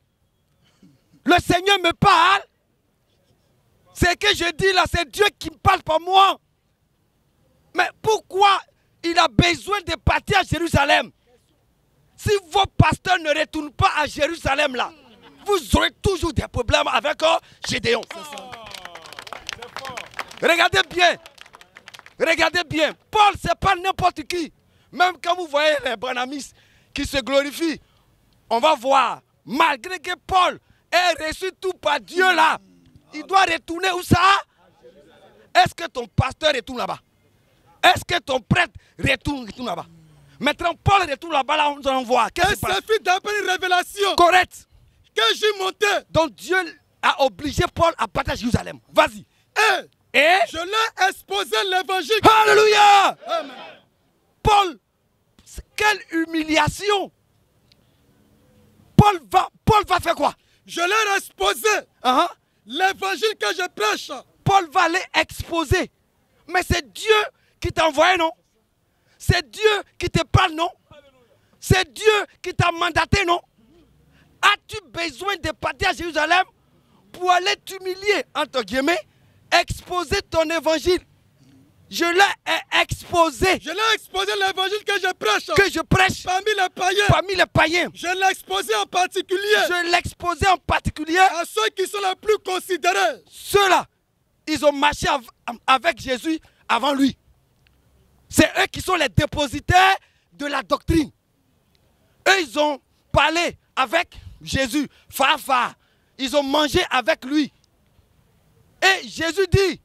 Le Seigneur me parle. Ce que je dis là, c'est Dieu qui me parle pas moi. Mais pourquoi il a besoin de partir à Jérusalem? Si vos pasteurs ne retournent pas à Jérusalem là, vous aurez toujours des problèmes avec Gédéon. Regardez bien. Regardez bien. Paul, ce n'est pas n'importe qui. Même quand vous voyez les branamis qui se glorifient, on va voir, malgré que Paul ait reçu tout par Dieu là, il doit retourner où ça? Est-ce que ton pasteur retourne là-bas? Est-ce que ton prêtre retourne là-bas? Maintenant, Paul retourne là-bas, là, on envoie. Qu'est-ce Et qui se passe? ça fut d'après une révélation Correct. que j'y montais. Donc Dieu a obligé Paul à partir de Jérusalem. Vas-y. Et Je leur exposé l'évangile. Alléluia. Amen. Paul, quelle humiliation. Paul va faire quoi? Je leur exposé l'évangile que je prêche. Paul va aller exposer. Mais c'est Dieu qui t'a envoyé, non? C'est Dieu qui te parle, non? C'est Dieu qui t'a mandaté, non? As-tu besoin de partir à Jérusalem pour aller t'humilier, entre guillemets, exposer ton évangile? Je l'ai exposé. Je l'ai exposé l'évangile que je prêche. Que je prêche parmi les païens. Parmi les païens. Je l'ai exposé en particulier. Je l'ai exposé en particulier à ceux qui sont les plus considérés. Ceux-là, ils ont marché avec Jésus avant lui. C'est eux qui sont les dépositaires de la doctrine. Eux, ils ont parlé avec Jésus. Ils ont mangé avec lui. Et Jésus dit,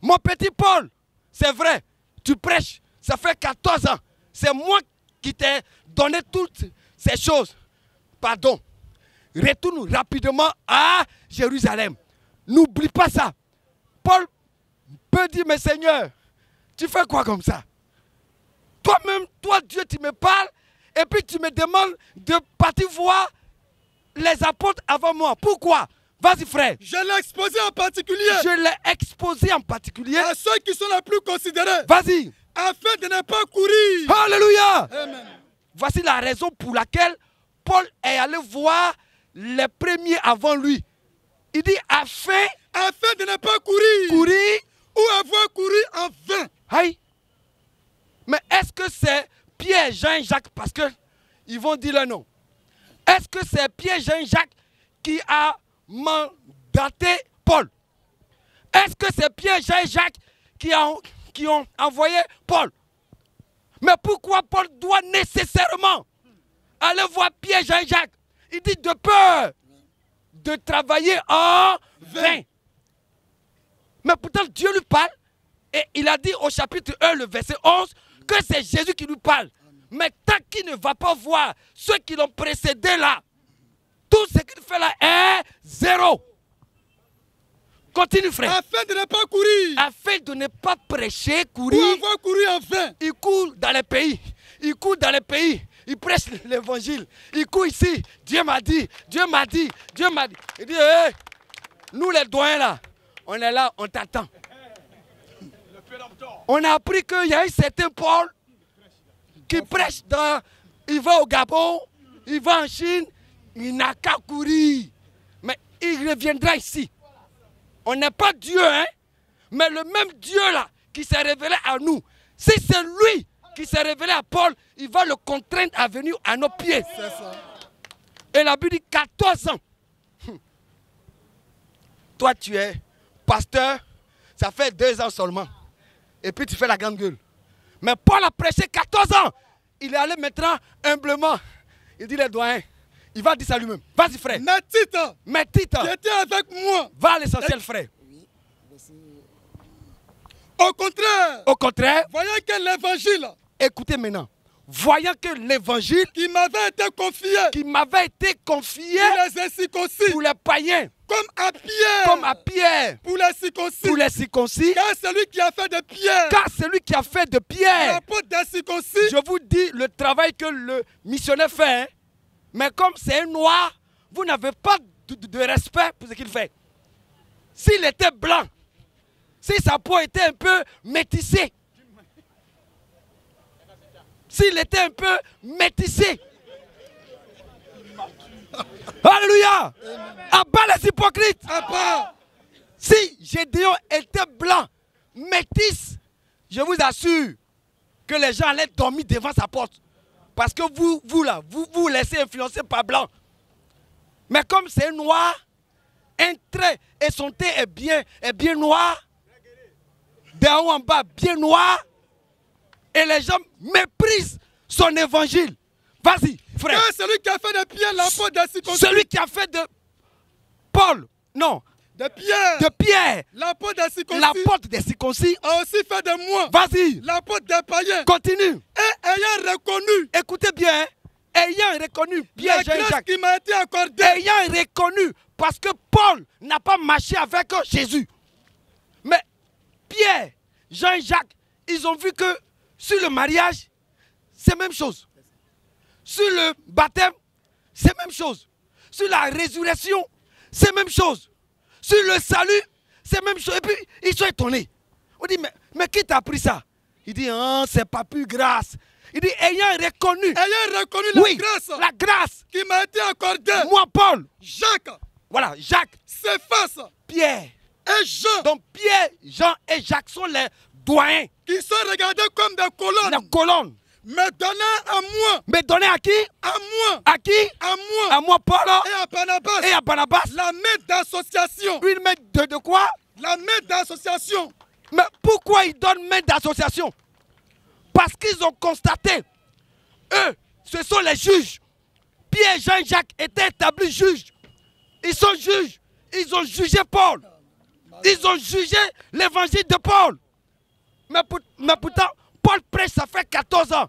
mon petit Paul, c'est vrai, tu prêches, ça fait 14 ans. C'est moi qui t'ai donné toutes ces choses. Pardon. Retourne rapidement à Jérusalem. N'oublie pas ça. Paul peut dire, mais Seigneur, tu fais quoi comme ça? Toi-même, toi Dieu, tu me parles et puis tu me demandes de partir voir les apôtres avant moi. Pourquoi? Vas-y frère. Je l'ai exposé en particulier. Je l'ai exposé en particulier. À ceux qui sont les plus considérés. Vas-y. Afin de ne pas courir. Alléluia. Amen. Voici la raison pour laquelle Paul est allé voir les premiers avant lui. Il dit afin de ne pas courir. Ou avoir couru en vain. Aïe. Mais est-ce que c'est Pierre, Jean et Jacques? Parce qu'ils vont dire le nom. Est-ce que c'est Pierre, Jean et Jacques qui a mandaté Paul? Est-ce que c'est Pierre, Jean et Jacques qui ont envoyé Paul? Mais pourquoi Paul doit nécessairement aller voir Pierre, Jean et Jacques? Il dit de peur de travailler en vain. Mais pourtant Dieu lui parle et il a dit au chapitre 1, le verset 11, que c'est Jésus qui lui parle. Mais tant qu'il ne va pas voir ceux qui l'ont précédé là, tout ce qu'il fait là est zéro. Continue frère. Afin de ne pas courir. Afin de ne pas prêcher, courir. Ou avoir couru en vain. Il court dans les pays. Il court dans les pays. Il prêche l'évangile. Il court ici. Dieu m'a dit. Dieu m'a dit. Dieu m'a dit. Il dit, hey, nous les doyens là, on est là, on t'attend. On a appris qu'il y a un certain Paul qui prêche dans... Il va au Gabon, il va en Chine, il n'a qu'à courir. Mais il reviendra ici. On n'est pas Dieu, hein? Mais le même Dieu là, qui s'est révélé à nous, si c'est lui qui s'est révélé à Paul, il va le contraindre à venir à nos pieds. C'est ça. Et la Bible dit 14 ans. Toi, tu es pasteur, ça fait 2 ans seulement. Et puis tu fais la grande gueule. Mais Paul a prêché 14 ans. Il est allé maintenant humblement. Il dit les doyens. Il va dire ça lui-même. Vas-y frère. Mes titres. Qui étaient avec moi. Va à l'essentiel frère. Au contraire. Voyant que l'évangile. Écoutez maintenant. Voyant que l'évangile qui m'avait été confié. Pour les incirconcis. Pour les païens. Comme à Pierre. Pour les circoncis. Car celui qui a fait de Pierre. L'apôtre des circoncis. Je vous dis le travail que le missionnaire fait. Hein? Mais comme c'est un noir, vous n'avez pas de respect pour ce qu'il fait. S'il était blanc, si sa peau était un peu métissée, s'il était un peu métissé, alléluia, abat les hypocrites. Si Gédéon était blanc, métisse, je vous assure que les gens allaient dormir devant sa porte. Parce que vous laissez influencer par blanc. Mais comme c'est noir, un trait et son teint est bien noir, d'en haut en bas bien noir, et les gens méprisent son évangile. Vas-y, frère. Car celui qui a fait de Pierre l'apôtre des circoncis. Celui qui a fait de Paul, non, de Pierre, l'apôtre des circoncis, a aussi fait de moi, vas-y, l'apôtre des païens, continue. Et ayant reconnu, Écoutez bien, ayant reconnu Pierre, la Jean et grâce Jacques, qui m'a été accordée, ayant reconnu, parce que Paul n'a pas marché avec Jésus. Mais Pierre, Jean et Jacques, ils ont vu que sur le mariage, c'est la même chose. Sur le baptême, c'est la même chose. Sur la résurrection, c'est la même chose. Sur le salut, c'est la même chose. Et puis, ils sont étonnés. On dit, mais qui t'a appris ça? Il dit, ah, c'est pas plus grâce. Il dit, ayant reconnu la grâce qui m'a été accordée, moi, Paul, Jacques, voilà, Jacques, Céphas, Pierre et Jean. Donc Pierre, Jean et Jacques sont les doyens. Qui sont regardés comme des colonnes. Les colonnes. Mais donné à moi. Mais donné à qui? À moi. À qui? À moi. À moi, Paul. Et à Barnabas. Et à Barnabas. La main d'association. Une main de quoi? La main d'association. Mais pourquoi ils donnent main d'association? Parce qu'ils ont constaté, eux, ce sont les juges. Pierre, Jean et Jacques étaient établis juges. Ils sont juges. Ils ont jugé Paul. Ils ont jugé l'évangile de Paul. Mais pourtant, Paul prêche, ça fait 14 ans.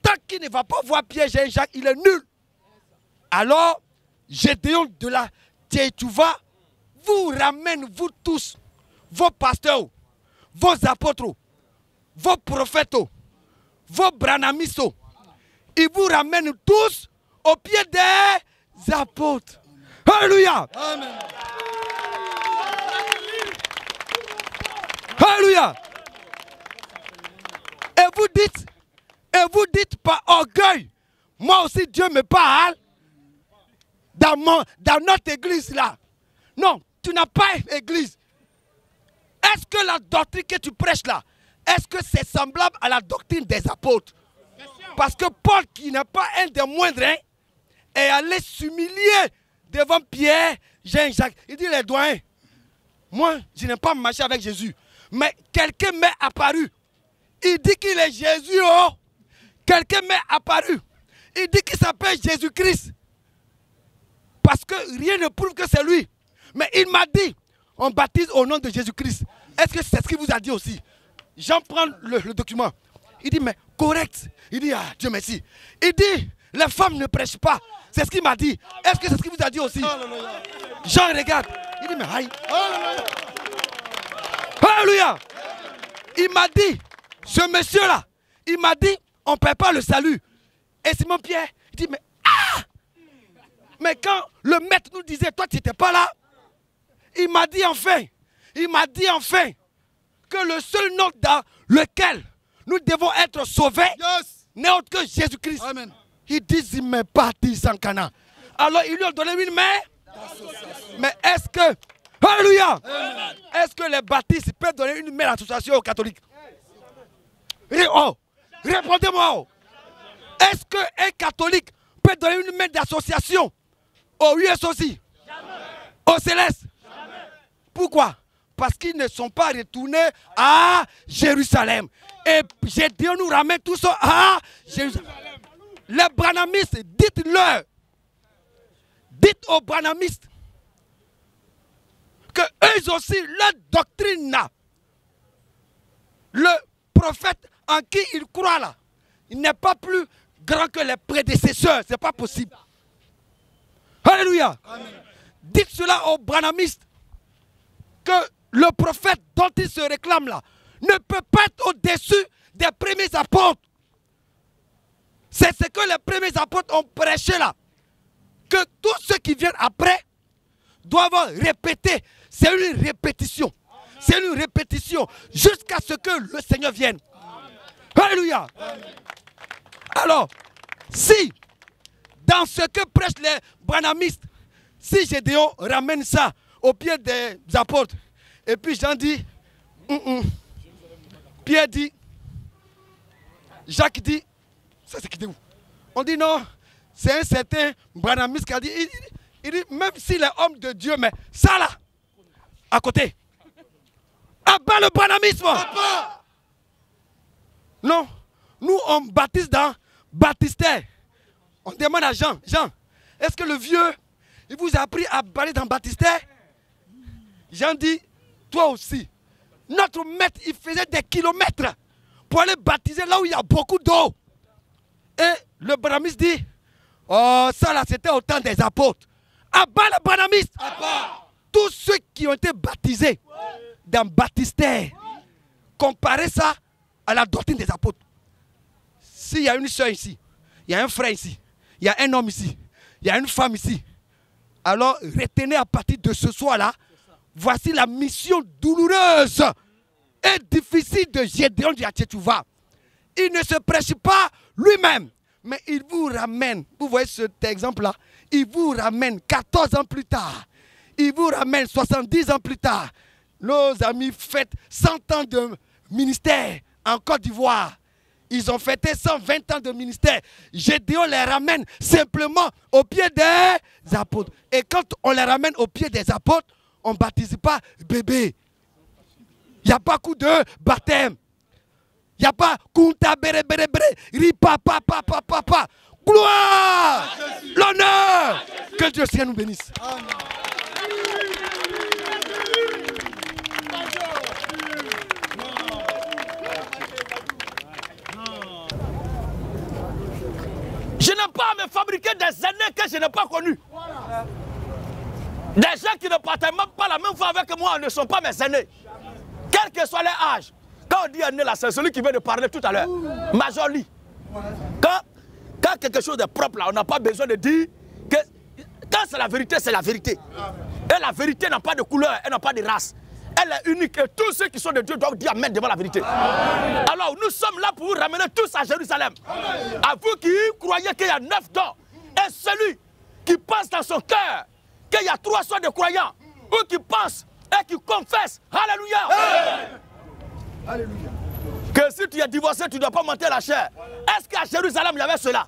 Tant qu'il ne va pas voir Pierre, Jean et Jacques, il est nul. Alors, Gédéon de la Tchétchouva vous ramène, vous tous, vos pasteurs, vos apôtres, vos prophètes, vos branamistes. Ils vous ramènent tous au pied des apôtres. Alléluia. Amen. Alléluia. Et vous dites par orgueil, moi aussi Dieu me parle dans notre église là. Non, tu n'as pas église. Est-ce que la doctrine que tu prêches là, est-ce que c'est semblable à la doctrine des apôtres? Parce que Paul, qui n'est pas un des moindres, hein, est allé s'humilier devant Pierre, Jean et Jacques. Il dit, les doyens, moi, je n'ai pas marché avec Jésus. Mais quelqu'un m'est apparu. Il dit qu'il est Jésus. Oh. Quelqu'un m'est apparu. Il dit qu'il s'appelle Jésus-Christ. Parce que rien ne prouve que c'est lui. Mais il m'a dit, on baptise au nom de Jésus-Christ. Est-ce que c'est ce qu'il vous a dit aussi? Jean prend le document. Il dit, mais correct. Il dit, ah, Dieu merci. Il dit, les femmes ne prêchent pas. C'est ce qu'il m'a dit. Est-ce que c'est ce qu'il vous a dit aussi? Alléluia. Jean regarde. Il dit, mais aïe. Alléluia. Il m'a dit, ce monsieur-là, il m'a dit, on ne paie pas le salut. Et Simon Pierre, il dit, mais ah! Mais quand le maître nous disait, toi tu n'étais pas là, il m'a dit enfin que le seul nom dans lequel nous devons être sauvés n'est autre que Jésus-Christ. Amen. Il dit, il ne m'a pas dit sans cana. Alors ils lui ont donné une main. Mais est-ce que, alléluia, est-ce que les baptistes peuvent donner une main d'association aux catholiques? Oh, répondez-moi. Oh. Est-ce qu'un catholique peut donner une main d'association aux US aussi? Au Céleste? Pourquoi? Parce qu'ils ne sont pas retournés à Jérusalem. Et Gédéon nous ramène tous à Jérusalem. Les branamistes, dites-leur, dites aux branamistes que eux aussi, leur doctrine là, le prophète en qui ils croient là, il n'est pas plus grand que les prédécesseurs. Ce n'est pas possible. Alléluia. Amen. Dites cela aux branamistes que le prophète dont ils se réclament là ne peut pas être au-dessus des premiers apôtres. C'est ce que les premiers apôtres ont prêché là. Que tous ceux qui viennent après doivent répéter. C'est une répétition. C'est une répétition jusqu'à ce que le Seigneur vienne. Alléluia. Alors, si dans ce que prêchent les branamistes, si Gédéon ramène ça au pied des apôtres, et puis Jean dit, Pierre dit, Jacques dit, ça c'est qui dit où? On dit non, c'est un certain branamiste qui a dit, il dit, même s'il est homme de Dieu, mais ça là, à côté, abat le branamisme. Non, nous on baptise dans baptistère. On demande à Jean, est-ce que le vieux, il vous a appris à parler dans baptistère? Jean dit, toi aussi. Notre maître, il faisait des kilomètres pour aller baptiser là où il y a beaucoup d'eau. Et le branamiste dit, oh, ça là, c'était au temps des apôtres. Abat le branamiste. Tous ceux qui ont été baptisés dans baptistère, comparez ça à la doctrine des apôtres. S'il y a une soeur ici, il y a un frère ici, il y a un homme ici, il y a une femme ici, alors retenez à partir de ce soir-là, voici la mission douloureuse et difficile de Gédéon de Hatchetouva. Il ne se prêche pas lui-même, mais il vous ramène, vous voyez cet exemple-là, il vous ramène 14 ans plus tard, il vous ramène 70 ans plus tard. Nos amis fêtent 100 ans de ministère en Côte d'Ivoire. Ils ont fêté 120 ans de ministère. Gédéon les ramène simplement au pied des apôtres. Et quand on les ramène au pied des apôtres, on ne baptise pas bébé. Il n'y a pas coup de baptême. Il n'y a pas kunta bere bere bere, ripa papa papa papa. Gloire, l'honneur. Que Dieu Seigneur nous bénisse. Amen. Je n'ai pas à me fabriquer des années que je n'ai pas connues. Des gens qui ne partent même pas la même fois avec moi ne sont pas mes aînés. Quel que soit leur âge. Quand on dit aîné là, c'est celui qui vient de parler tout à l'heure. Major Lee. Quand quelque chose est propre là, on n'a pas besoin de dire que quand c'est la vérité, c'est la vérité. Et la vérité n'a pas de couleur, elle n'a pas de race. Elle est unique et tous ceux qui sont de Dieu doivent dire amen devant la vérité. Alors nous sommes là pour vous ramener tous à Jérusalem. À vous qui croyez qu'il y a 9 dons. Et celui qui pense dans son cœur qu'il y a 3 sortes de croyants. Ou qui pense et qui confesse. Alléluia. Alléluia. Que si tu es divorcé, tu ne dois pas monter la chair. Est-ce qu'à Jérusalem il y avait cela?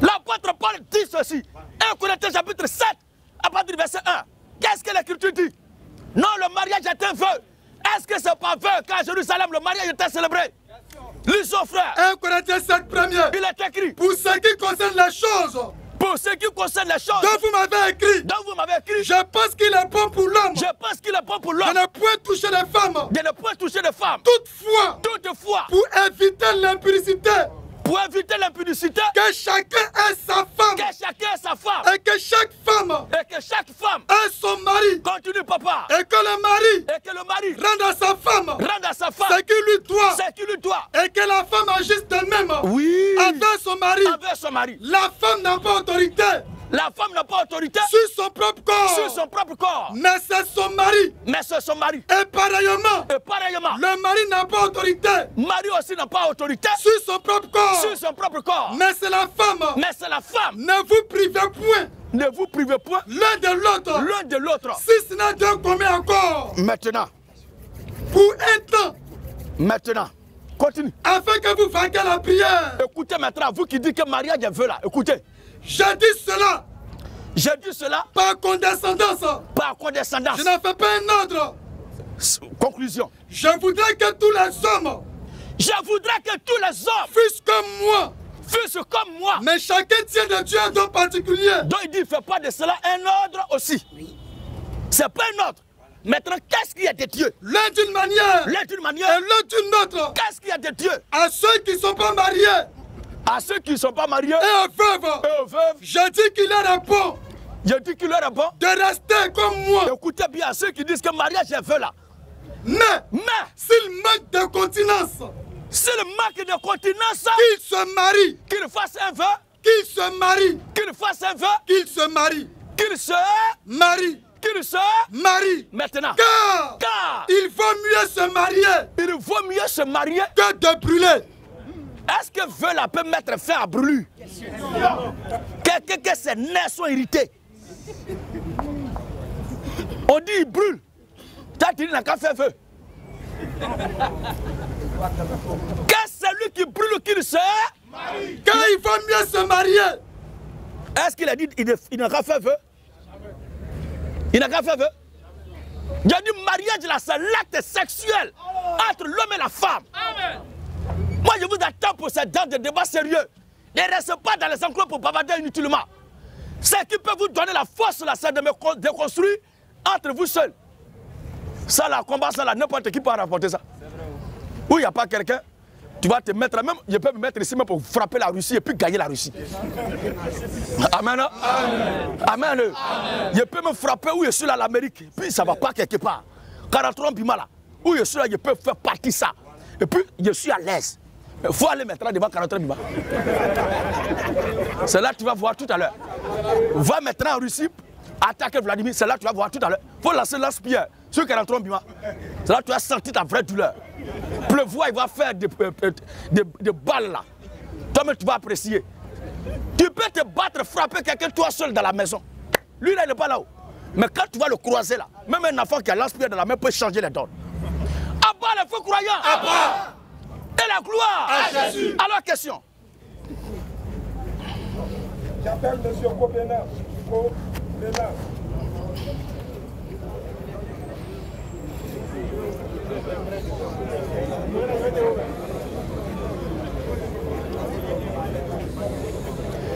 L'apôtre Paul dit ceci. 1 Corinthiens chapitre 7, à partir du verset 1. Qu'est-ce que l'Écriture dit? Non, le mariage est un vœu. Est-ce que ce n'est pas vœu qu'à Jérusalem le mariage était célébré? Lisons, frère. 1 Corinthiens 7, premier. Il est écrit. Pour ce qui concerne les choses. Pour ce qui concerne les choses. Donc vous m'avez écrit. Donc vous m'avez écrit. Je pense qu'il est bon pour l'homme. Je pense qu'il est bon pour l'homme. De ne point toucher les femmes. De ne point toucher les femmes. Toutefois. Toutefois. Pour éviter l'impudicité. Pour éviter l'impudicité. Que chacun ait sa femme. Que chacun ait sa femme. Et que chaque femme. Et que chaque femme. Ait son mari. Continue, papa. Et que le mari. Et que le mari. Rende à sa femme. Rende à sa femme. Ce qui lui doit. Ce qui lui doit. Et que la femme agisse d'elle-même. Oui. Avec son mari. Avec son mari. La femme n'a pas autorité. La femme n'a pas autorité sur son propre corps. Sur son propre corps. Mais c'est son mari. Mais c'est son mari. Et pareillement. Et pareillement. Le mari n'a pas autorité. Mari aussi n'a pas autorité. Sur son propre corps. Sur son propre corps. Mais c'est la femme. Mais c'est la femme. Ne vous privez point. Ne vous privez point. L'un de l'autre. L'un de l'autre. Si ce n'est Dieu commet encore. Maintenant. Pour un temps. Maintenant. Continue. Afin que vous fassiez la prière. Écoutez maintenant, vous qui dites que mariage est vœu là. Écoutez. J'ai dit cela. J'ai dit cela. Par condescendance. Par condescendance. Je n'en fais pas un ordre. Conclusion. Je voudrais que tous les hommes. Je voudrais que tous les hommes. Fussent comme moi. Fussent comme moi. Mais chacun tient de Dieu un don particulier. Donc il dit, fais pas de cela un ordre aussi. Oui. C'est pas un ordre. Maintenant, qu'est-ce qu'il y a de Dieu? L'un d'une manière. L'un d'une manière. Et l'autre d'une autre. Qu'est-ce qu'il y a de Dieu? À ceux qui ne sont pas mariés. À ceux qui ne sont pas mariés. Et aux veuves. Et aux veuves. Je dis qu'il leur est bon. Je dis qu'il leur est bon. De rester comme moi. Écoutez bien à ceux qui disent que le mariage est vœu là. Mais s'il manque de continence. S'il manque de continence. Qu'il se marie. Qu'il fasse un vœu. Qu'il se marie. Qu'il fasse un vœu. Qu'il se marie. Qu'il se marie. Qu'il se marie. Maintenant. Car il vaut mieux se marier. Il vaut mieux se marier que de brûler. Est-ce que vœu là peut mettre fin à brûlure? Que ses nerfs sont irrités. On dit il brûle. T'as dit il n'a qu'à faire feu. Que celui qui brûle qu'il se marie. Car il vaut mieux se marier. Est-ce qu'il a dit il n'a qu'à faire feu? Il n'a qu'à faire feu. Il a dit mariage là, c'est l'acte sexuel entre l'homme et la femme. Amen. Moi je vous attends pour cette date de débat sérieux. Ne restez pas dans les enclos pour bavarder inutilement. Ce qui peut vous donner la force là, c'est de me déconstruire entre vous seuls. Ça, la combat, ça, là, n'importe qui peut rapporter ça. Où il n'y a pas quelqu'un, tu vas te mettre, même, je peux me mettre ici même pour frapper la Russie et puis gagner la Russie. Amen. Amen. Amen. Je peux me frapper où je suis là, l'Amérique, puis ça ne va pas quelque part. 43 Bima là, où je suis là, je peux faire partie ça. Et puis, je suis à l'aise. Il faut aller maintenant devant 43 Bima. C'est là que tu vas voir tout à l'heure. Va maintenant en Russie, attaquer Vladimir, c'est là que tu vas voir tout à l'heure. Il faut lancer lance-pierre sur 43 Bima. C'est là que tu vas sentir ta vraie douleur. Pleuvoir, il va faire des balles là. Toi-même, tu vas apprécier. Tu peux te battre, frapper quelqu'un toi seul dans la maison. Lui, là, il n'est pas là-haut. Mais quand tu vas le croiser là, même un enfant qui a lance-pierre dans la main peut changer les donnes. À bas les faux croyants. À bas. Et la gloire à Jésus. Alors, question. J'appelle M. Kobena.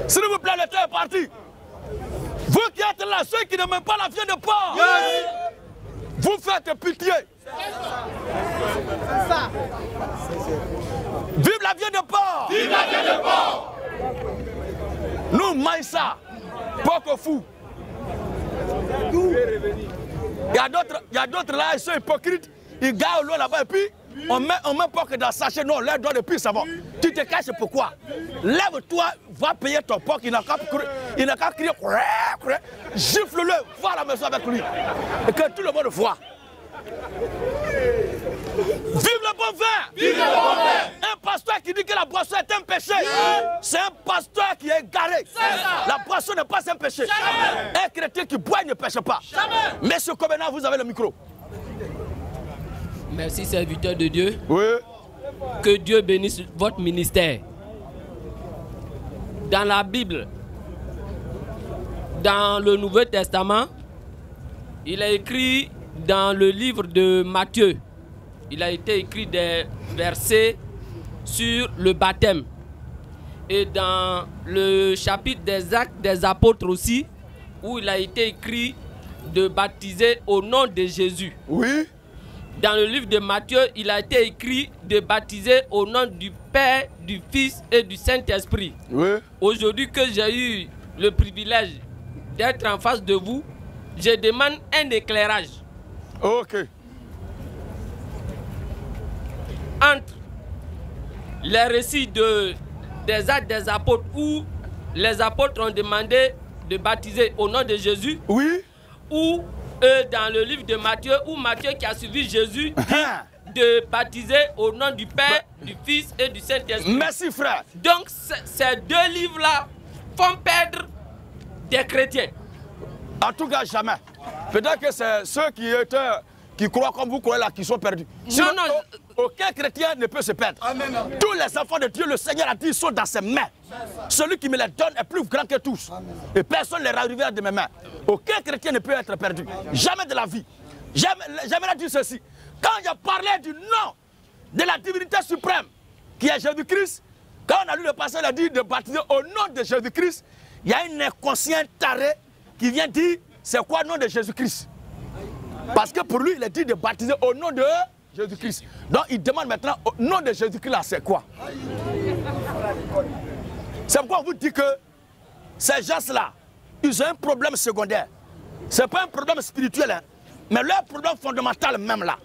S'il vous plaît, le temps est parti. Vous qui êtes là, ceux qui n'aiment pas la viande de porc, vous faites pitié. C'est ça. Vive la viande de porc. Vive la viande de porc. Nous mangeons ça. Porc fou. Il y a d'autres là, ils sont hypocrites. Ils gardent l'eau là-bas et puis on met porc dans le sachet. Non, on leur donne depuis savon. Tu te caches pourquoi? Lève-toi, va payer ton porc. Il n'a qu'à crier. Gifle-le, va à la maison avec lui. Et que tout le monde voit. Vive le bon vin! Vive le bon vin! Un pasteur qui dit que la boisson est un péché, c'est un pasteur qui est égaré. La boisson n'est pas un péché. Jamais. Un chrétien qui boit ne pêche pas. Jamais. Monsieur Kobena, vous avez le micro. Merci, serviteur de Dieu. Oui. Que Dieu bénisse votre ministère. Dans la Bible, dans le Nouveau Testament, il est écrit dans le livre de Matthieu, il a été écrit des versets sur le baptême. Et dans le chapitre des Actes des Apôtres aussi, où il a été écrit de baptiser au nom de Jésus. Oui. Dans le livre de Matthieu, il a été écrit de baptiser au nom du Père, du Fils et du Saint-Esprit. Oui. Aujourd'hui que j'ai eu le privilège d'être en face de vous, je demande un éclairage. Ok. Entre les récits des Actes des Apôtres où les apôtres ont demandé de baptiser au nom de Jésus. Oui. Ou dans le livre de Matthieu, où Matthieu qui a suivi Jésus dit de baptiser au nom du Père, du Fils et du Saint-Esprit. Merci frère. Donc ces deux livres-là font perdre des chrétiens. En tout cas, jamais. Peut-être que c'est ceux qui croient comme vous croyez là qui sont perdus. Sinon, aucun chrétien ne peut se perdre. Amen. Tous les enfants de Dieu, le Seigneur a dit, sont dans ses mains. Celui qui me les donne est plus grand que tous. Amen. Et personne ne les arrivera de mes mains. Aucun chrétien ne peut être perdu. Jamais de la vie. J'aimerais dire ceci. Quand j'ai parlé du nom de la divinité suprême, qui est Jésus-Christ, quand on a lu le passage, il a dit de baptiser au nom de Jésus-Christ, il y a un inconscient taré qui vient dire, c'est quoi le nom de Jésus-Christ? Parce que pour lui, il a dit de baptiser au nom de Jésus-Christ. Donc il demande maintenant, au nom de Jésus-Christ là, c'est quoi? C'est pourquoi on vous dit que ces gens-là, ils ont un problème secondaire. Ce n'est pas un problème spirituel, hein, mais leur problème fondamental même là,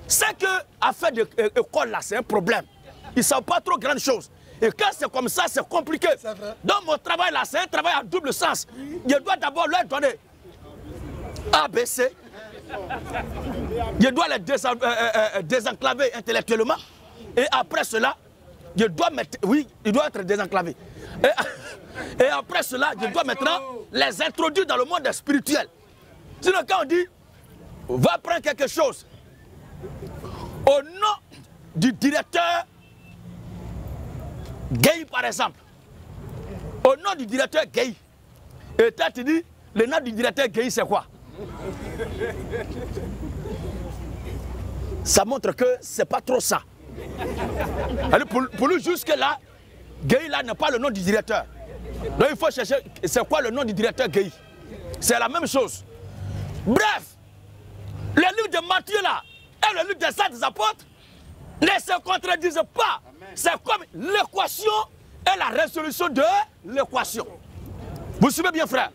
c'est qu'à faire de l'école là, c'est un problème. Ils ne savent pas trop grandes choses. Et quand c'est comme ça, c'est compliqué. Donc mon travail là, c'est un travail à double sens. Je dois d'abord leur donner ABC. Je dois les désenclaver intellectuellement. Et après cela, je dois mettre... Oui, il doit être désenclavé. Et après cela, je dois maintenant les introduire dans le monde spirituel. Sinon, quand on dit, va prendre quelque chose, au nom du directeur Gay, par exemple, au nom du directeur Gay, et toi tu dis, le nom du directeur Gay, c'est quoi? Ça montre que c'est pas trop ça. Alors pour lui, jusque-là, Gay là n'est pas le nom du directeur. Donc il faut chercher, c'est quoi le nom du directeur Gay? C'est la même chose. Bref, Le livre de Matthieu là et le livre des Actes des Apôtres ne se contredisent pas. C'est comme l'équation et la résolution de l'équation. Vous suivez bien, frère?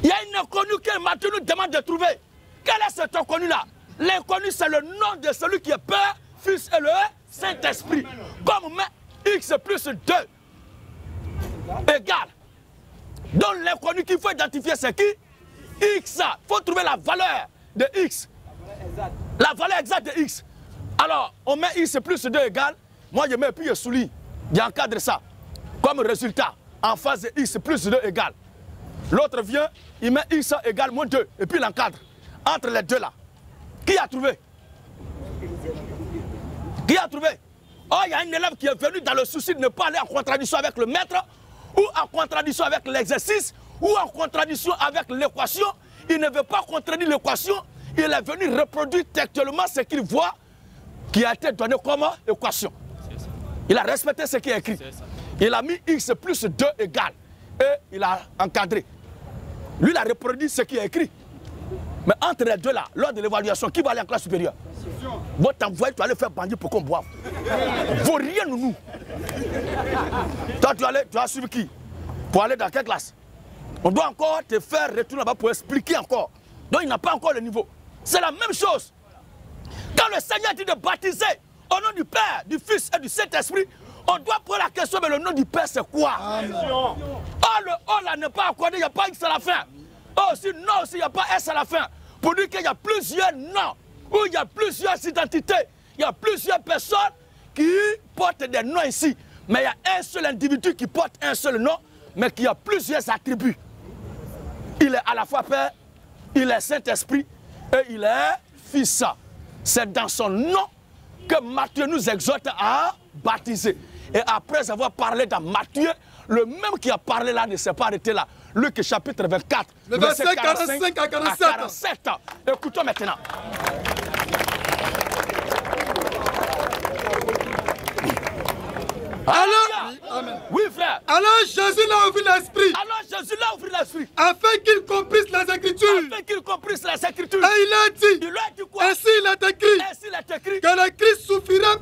Il y a une inconnue que Matthieu nous demande de trouver. Quel est cet inconnu là? L'inconnu, c'est le nom de celui qui est Père, Fils et le Saint-Esprit. Comme X plus 2 égale. Donc l'inconnu qu'il faut identifier, c'est qui? X. Il faut trouver la valeur de X. La valeur exacte de X. Alors, on met X plus 2 égale. Moi, je mets puis je souligne. J'encadre ça. Comme résultat, en face de X plus 2 égale. L'autre vient, il met X égale moins 2. Et puis il encadre. Entre les deux là. Qui a trouvé? Qui a trouvé? Oh, il y a un élève qui est venu dans le souci de ne pas aller en contradiction avec le maître, ou en contradiction avec l'exercice, ou en contradiction avec l'équation. Il ne veut pas contredire l'équation. Il est venu reproduire textuellement ce qu'il voit qui a été donné comme équation. Il a respecté ce qui est écrit. Il a mis X plus 2 égale. Et il a encadré. Lui, il a reproduit ce qui est écrit. Mais entre les deux là, lors de l'évaluation, qui va aller en classe supérieure? Vous t'envoyez, tu vas aller faire bandit pour qu'on boive. Vaut rien nous. Toi, tu as suivi qui? Pour aller dans quelle classe? On doit encore te faire retourner là-bas pour expliquer encore. Donc il n'a pas encore le niveau. C'est la même chose. Quand le Seigneur dit de baptiser au nom du Père, du Fils et du Saint-Esprit, on doit poser la question, mais le nom du Père c'est quoi? Oh, le O là n'est pas accordé, il n'y a pas X à la fin. Oh, si non, il n'y a pas S à la fin. Pour dire qu'il y a plusieurs noms, ou il y a plusieurs identités, il y a plusieurs personnes qui portent des noms ici. Mais il y a un seul individu qui porte un seul nom, mais qui a plusieurs attributs. Il est à la fois Père, il est Saint-Esprit et il est Fils. C'est dans son nom que Matthieu nous exhorte à baptiser. Et après avoir parlé dans Matthieu, le même qui a parlé là ne s'est pas arrêté là. Luc chapitre 24, le verset 45 à 47. Écoutons maintenant. Alors, oui frère. Alors Jésus l'a ouvert l'esprit. Alors Jésus l'a ouvert l'esprit. Afin qu'il comprisse les Écritures. Afin qu'il comprisse les Écritures. Et il a dit. Il a dit quoi? Ainsi il est écrit. Ainsi il est écrit. Que le Christ souffrira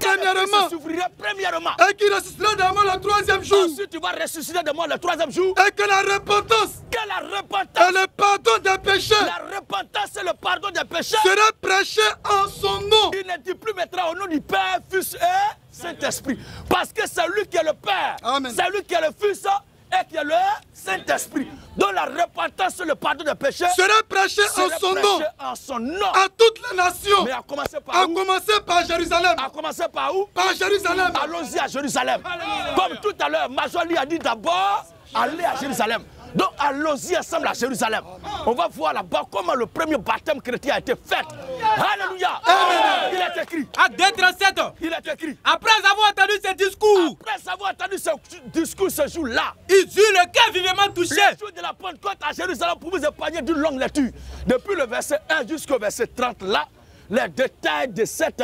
premièrement. Et qu'il ressuscitera de mort le troisième jour. Ensuite tu vas ressusciter de mort le troisième jour. Et que la repentance. Que la repentance. Et le pardon des péchés. La repentance et le pardon des péchés. Sera prêché en son nom. Il ne dit plus maintenant au nom du Père, Fils et Saint-Esprit. Parce que c'est lui qui est le Père, c'est lui qui est le Fils et qui est le Saint-Esprit. Donc la repentance et le pardon des péchés sera prêché en son nom à toutes les nations. Mais à commencer par où? À commencer par Jérusalem. À commencer par où? Par Jérusalem. Allons-y à Jérusalem. Comme tout à l'heure, Majoli a dit d'abord, allez à Jérusalem. Donc allons-y ensemble à Jérusalem. On va voir là-bas comment le premier baptême chrétien a été fait. Alléluia. Il est écrit. Acte 2:37. Il est écrit. Après avoir entendu ce discours. Après avoir entendu ce discours ce jour-là. Ils eurent le cœur vivement touché. Le jour de la Pentecôte à Jérusalem, pour vous épargner d'une longue lecture. Depuis le verset 1 jusqu'au verset 30 là, les détails de cette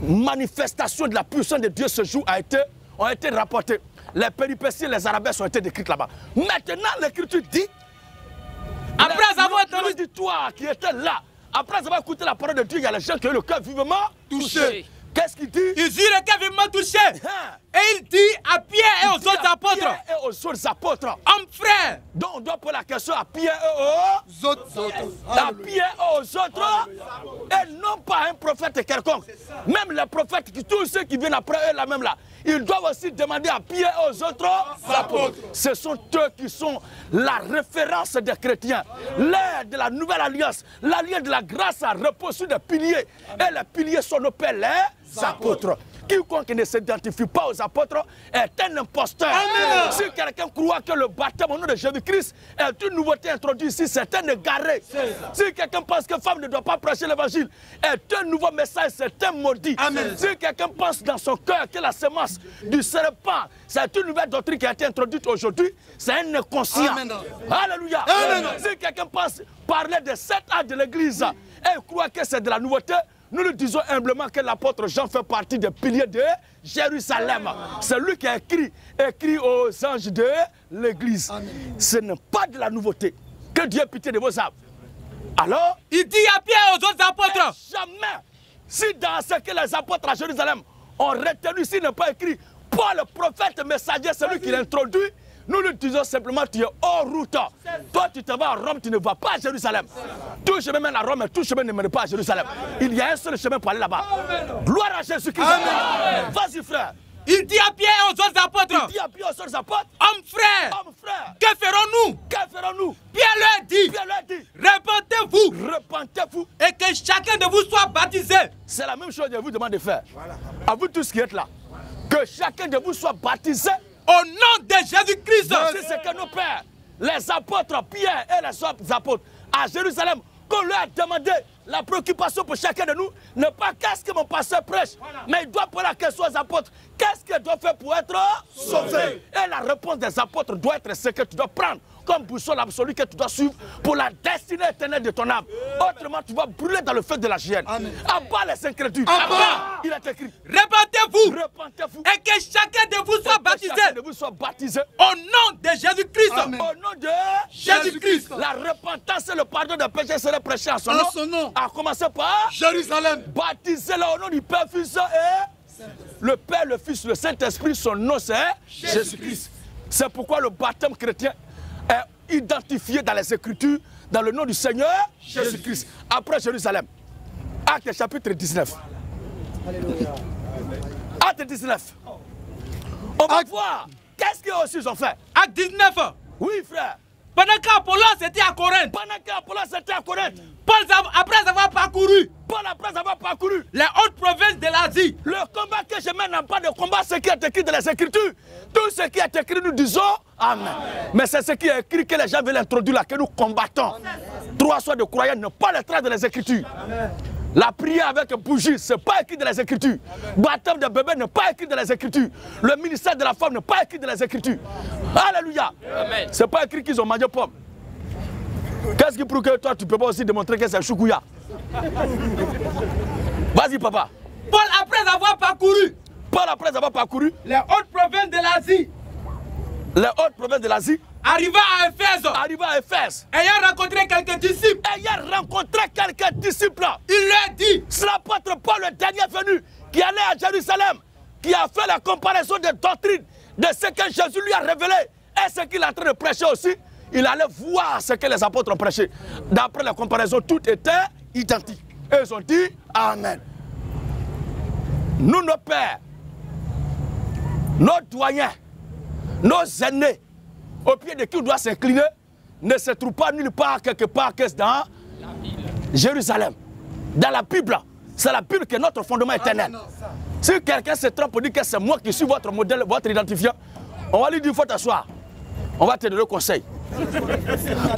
manifestation de la puissance de Dieu ce jour ont été rapportés. Les péripéties, les arabesques ont été décrites là-bas. Maintenant, l'Écriture dit, après avoir entendu l'auditoire qui était là, après avoir écouté la parole de Dieu, il y a les gens qui ont le cœur vivement touché. Qu'est-ce qu'il dit? Ils eurent le cœur vivement touché. Et il dit à Pierre et aux autres apôtres. Pierre et aux autres apôtres. Hommes frères. Donc on doit poser la question à Pierre et aux autres. À Pierre et aux autres. Et non pas un prophète quelconque. Même les prophètes, tous ceux qui viennent après eux là même là, ils doivent aussi demander à Pierre et aux autres apôtres. Ce sont eux qui sont la référence des chrétiens. L'ère de la nouvelle alliance, l'alliance de la grâce repose sur des piliers. Et les piliers sont nos pères, les apôtres. Quiconque ne s'identifie pas aux apôtres est un imposteur. Amen. Si quelqu'un croit que le baptême au nom de Jésus-Christ est une nouveauté introduite ici, c'est un égaré. Si quelqu'un pense que femme ne doit pas prêcher l'évangile, est un nouveau message, c'est un maudit. Amen. Si quelqu'un pense dans son cœur que la semence du serpent, c'est une nouvelle doctrine qui a été introduite aujourd'hui, c'est un inconscient. Amen. Alléluia. Amen. Si quelqu'un pense parler de 7 ans de l'église et croit que c'est de la nouveauté, nous lui disons humblement que l'apôtre Jean fait partie des piliers de Jérusalem. C'est lui qui a écrit aux anges de l'église. Ce n'est pas de la nouveauté. Que Dieu ait pitié de vos âmes. Alors, il dit à Pierre et aux autres apôtres. Jamais. Si dans ce que les apôtres à Jérusalem ont retenu, s'il n'est pas écrit, Paul, le prophète messager, celui qui l'introduit, nous lui disons simplement, tu es hors route. Toi, tu te vas à Rome, tu ne vas pas à Jérusalem. Tout chemin mène à Rome, mais tout chemin ne mène pas à Jérusalem. Il y a un seul chemin pour aller là-bas. Gloire à Jésus-Christ. Vas-y, frère. Il dit à Pierre et aux autres apôtres. Il dit à Pierre et aux autres apôtres. Hommes frères. Hommes frères. Que ferons-nous? Que ferons-nous? Pierre leur dit. Pierre leur dit. Repentez-vous. Repentez-vous. Et que chacun de vous soit baptisé. C'est la même chose que je vous demande de faire. Voilà. À vous tous qui êtes là. Que chacun de vous soit baptisé. Au nom de Jésus-Christ. C'est ce que nos pères, les apôtres, Pierre et les autres apôtres, à Jérusalem, qu'on leur a demandé la préoccupation pour chacun de nous, n'est pas qu'est-ce que mon pasteur prêche, mais il doit poser la question aux apôtres. Qu'est-ce qu'il doit faire pour être sauvé? Et la réponse des apôtres doit être ce que tu dois prendre comme boussole absolue que tu dois suivre pour la destinée éternelle de ton âme. Autrement, tu vas brûler dans le feu de la hyène. Abat les incrédules. Il est écrit. Repentez-vous. Repentez-vous. Et que chacun de vous soit baptisé. Chacun de vous soit baptisé. Au nom de Jésus-Christ. Au nom de Jésus-Christ. La repentance et le pardon des péchés seraient prêchés en son nom. À commencer par Jérusalem. Baptisez-le au nom du Père, Fils et le Père, le Fils, le Saint-Esprit. Son nom c'est Jésus-Christ. C'est pourquoi le baptême chrétien est identifié dans les Écritures dans le nom du Seigneur Jésus-Christ. Après Jérusalem. Acte chapitre 19. Alléluia. Acte 19. On va voir qu'est-ce qu'ils aussi ont fait. Acte 19. Oui, frère. Pendant qu'Apollos était à Corinthe. Pendant qu'Apollos était à Corinthe. Paul, après avoir parcouru. Paul, après avoir parcouru les hautes provinces de l'Asie. Le combat que je mène n'a pas de combat, ce qui est écrit dans les Écritures. Tout ce qui est écrit, nous disons Amen. Mais c'est ce qui est écrit que les gens veulent introduire là, que nous combattons. 3 soirs de croyants ne pas les traits dans les Écritures. Amen. La prière avec bougie, ce n'est pas écrit dans les Écritures. Baptême de bébé n'est pas écrit dans les Écritures. Le ministère de la femme n'est pas écrit dans les Écritures. Alléluia. Ce n'est pas écrit qu'ils ont mangé pomme. Qu'est-ce qui prouve que toi, tu ne peux pas aussi démontrer que c'est choukouya? Vas-y, papa. Paul, après avoir parcouru les hautes provinces de l'Asie. Les hautes provinces de l'Asie. Arriva à Éphèse. Ayant rencontré quelques disciples. Il leur dit. C'est l'apôtre Paul, le dernier venu, qui allait à Jérusalem, qui a fait la comparaison des doctrines de ce que Jésus lui a révélé et ce qu'il est en train de prêcher aussi. Il allait voir ce que les apôtres ont prêché. D'après la comparaison, tout était identique. Et ils ont dit Amen. Nous, nos pères, nos doyens, nos aînés, au pied de qui on doit s'incliner, ne se trouvent pas nulle part, quelque part, que dans Jérusalem. Dans la Bible, c'est la Bible qui est notre fondement éternel. Si quelqu'un se trompe pour dire que c'est moi qui suis votre modèle, votre identifiant, on va lui dire il faut t'asseoir. On va te donner le conseil.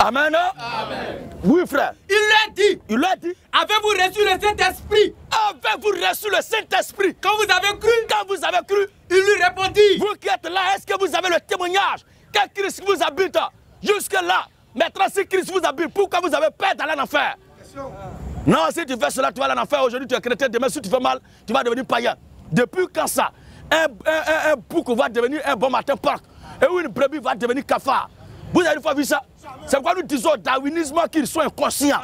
Amen. Amen. Oui, frère. Il leur dit. Avez-vous reçu le Saint-Esprit? Avez-vous reçu le Saint-Esprit? Quand vous avez cru? Quand vous avez cru? Il lui répondit. Vous qui êtes là, est-ce que vous avez le témoignage que Christ vous habite? Jusque-là. Maintenant, si Christ vous habite, pourquoi vous avez peur d'aller en enfer? Non, si tu fais cela, tu vas aller en enfer. Aujourd'hui, tu es chrétien. Demain, si tu fais mal, tu vas devenir païen. Depuis quand ça? Un bouc va devenir un bon matin parc. Et une brebis va devenir cafard. Vous avez une fois vu ça? C'est pourquoi nous disons au darwinisme qu'ils sont inconscients.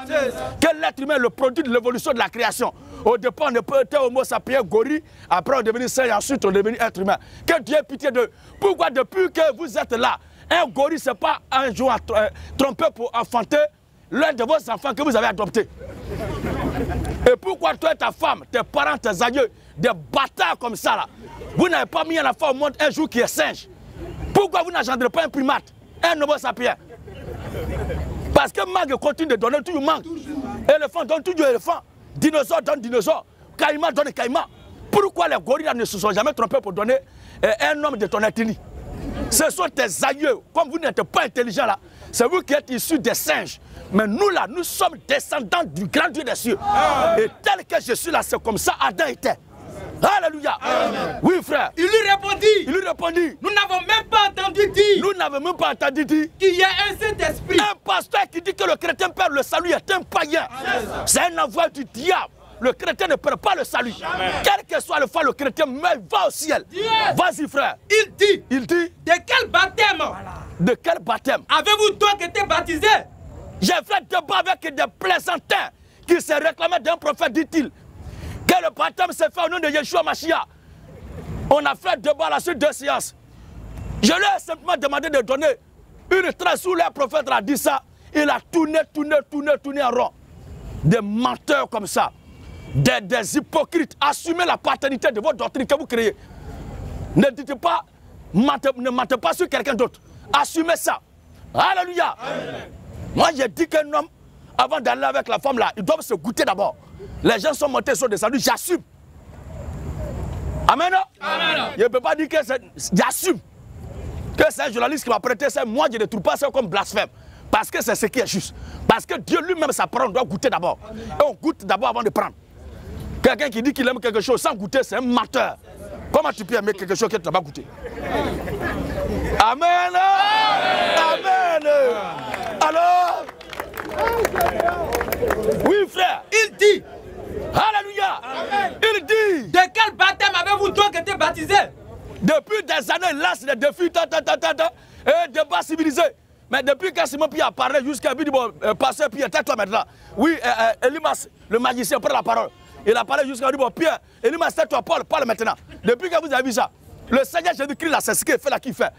Que l'être humain est le produit de l'évolution de la création. Au départ, on était homo sapiens, gorille. Après, on est devenu saint et ensuite, on est devenu être humain. Que Dieu ait pitié d'eux. Pourquoi depuis que vous êtes là, un gorille, ce n'est pas un jour trompé pour enfanter l'un de vos enfants que vous avez adopté. Et pourquoi toi et ta femme, tes parents, tes aïeux, des bâtards comme ça là, vous n'avez pas mis un enfant au monde un jour qui est singe? Pourquoi vous n'engendrez pas un primate, un homo sapiens? Parce que Mag continue de donner toujours Mag. Éléphant donne toujours éléphant. Dinosaure donne dinosaure. Caïman donne caïman. Pourquoi les gorilles ne se sont jamais trompés pour donner un homme de ton ethnie? Ce sont tes aïeux. Comme vous n'êtes pas intelligent là, c'est vous qui êtes issus des singes. Mais nous là, nous sommes descendants du grand Dieu des cieux. Et tel que je suis là, c'est comme ça Adam était. Alléluia. Amen. Oui, frère. Il lui répondit. Nous n'avons même pas entendu dire. Qu'il y a un Saint-Esprit. Un pasteur qui dit que le chrétien perd le salut est un païen. C'est un envoi du diable. Le chrétien ne perd pas le salut. Amen. Quel que soit le fois, le chrétien va au ciel. Vas-y, frère. Il dit. De quel baptême? De quel baptême? Avez-vous donc été baptisé? J'ai fait débat avec des plaisantins qui se réclamaient d'un prophète, dit-il. Que le baptême s'est fait au nom de Yeshua Mashiach. On a fait débat à la suite de séances. Je leur ai simplement demandé de donner une trace où le prophète a dit ça. Il a tourné en rond. Des menteurs comme ça. Des hypocrites. Assumez la paternité de votre doctrine que vous créez. Ne dites pas, ne mentez pas sur quelqu'un d'autre. Assumez ça. Alléluia. Moi, j'ai dit qu'un homme, avant d'aller avec la femme là, il doit se goûter d'abord. Les gens sont montés, sont descendus, j'assume. Amen. Amen. Je ne peux pas dire que j'assume. Que c'est un journaliste qui m'a prêté ça, moi je ne trouve pas ça comme blasphème. Parce que c'est ce qui est juste. Parce que Dieu lui-même, sa parole, doit goûter d'abord. Et on goûte d'abord avant de prendre. Quelqu'un qui dit qu'il aime quelque chose sans goûter, c'est un menteur. Comment tu peux aimer quelque chose que tu n'as pas goûté? Amen. Amen. Alors, oui frère, il dit, alléluia, il dit, de quel baptême avez-vous donc été baptisé? Depuis des années, il lance des défis, et débat civilisé. Mais depuis que Simon Pierre parlait jusqu'à lui, bon, pasteur Pierre, tais-toi maintenant. Oui, Elimas, le magicien, prend la parole. Il a parlé jusqu'à lui, bon, Pierre, Elimas, tais-toi, Paul, parle maintenant. Depuis que vous avez vu ça, le Seigneur Jésus-Christ, là, c'est ce qu'il fait là, qu'il fait.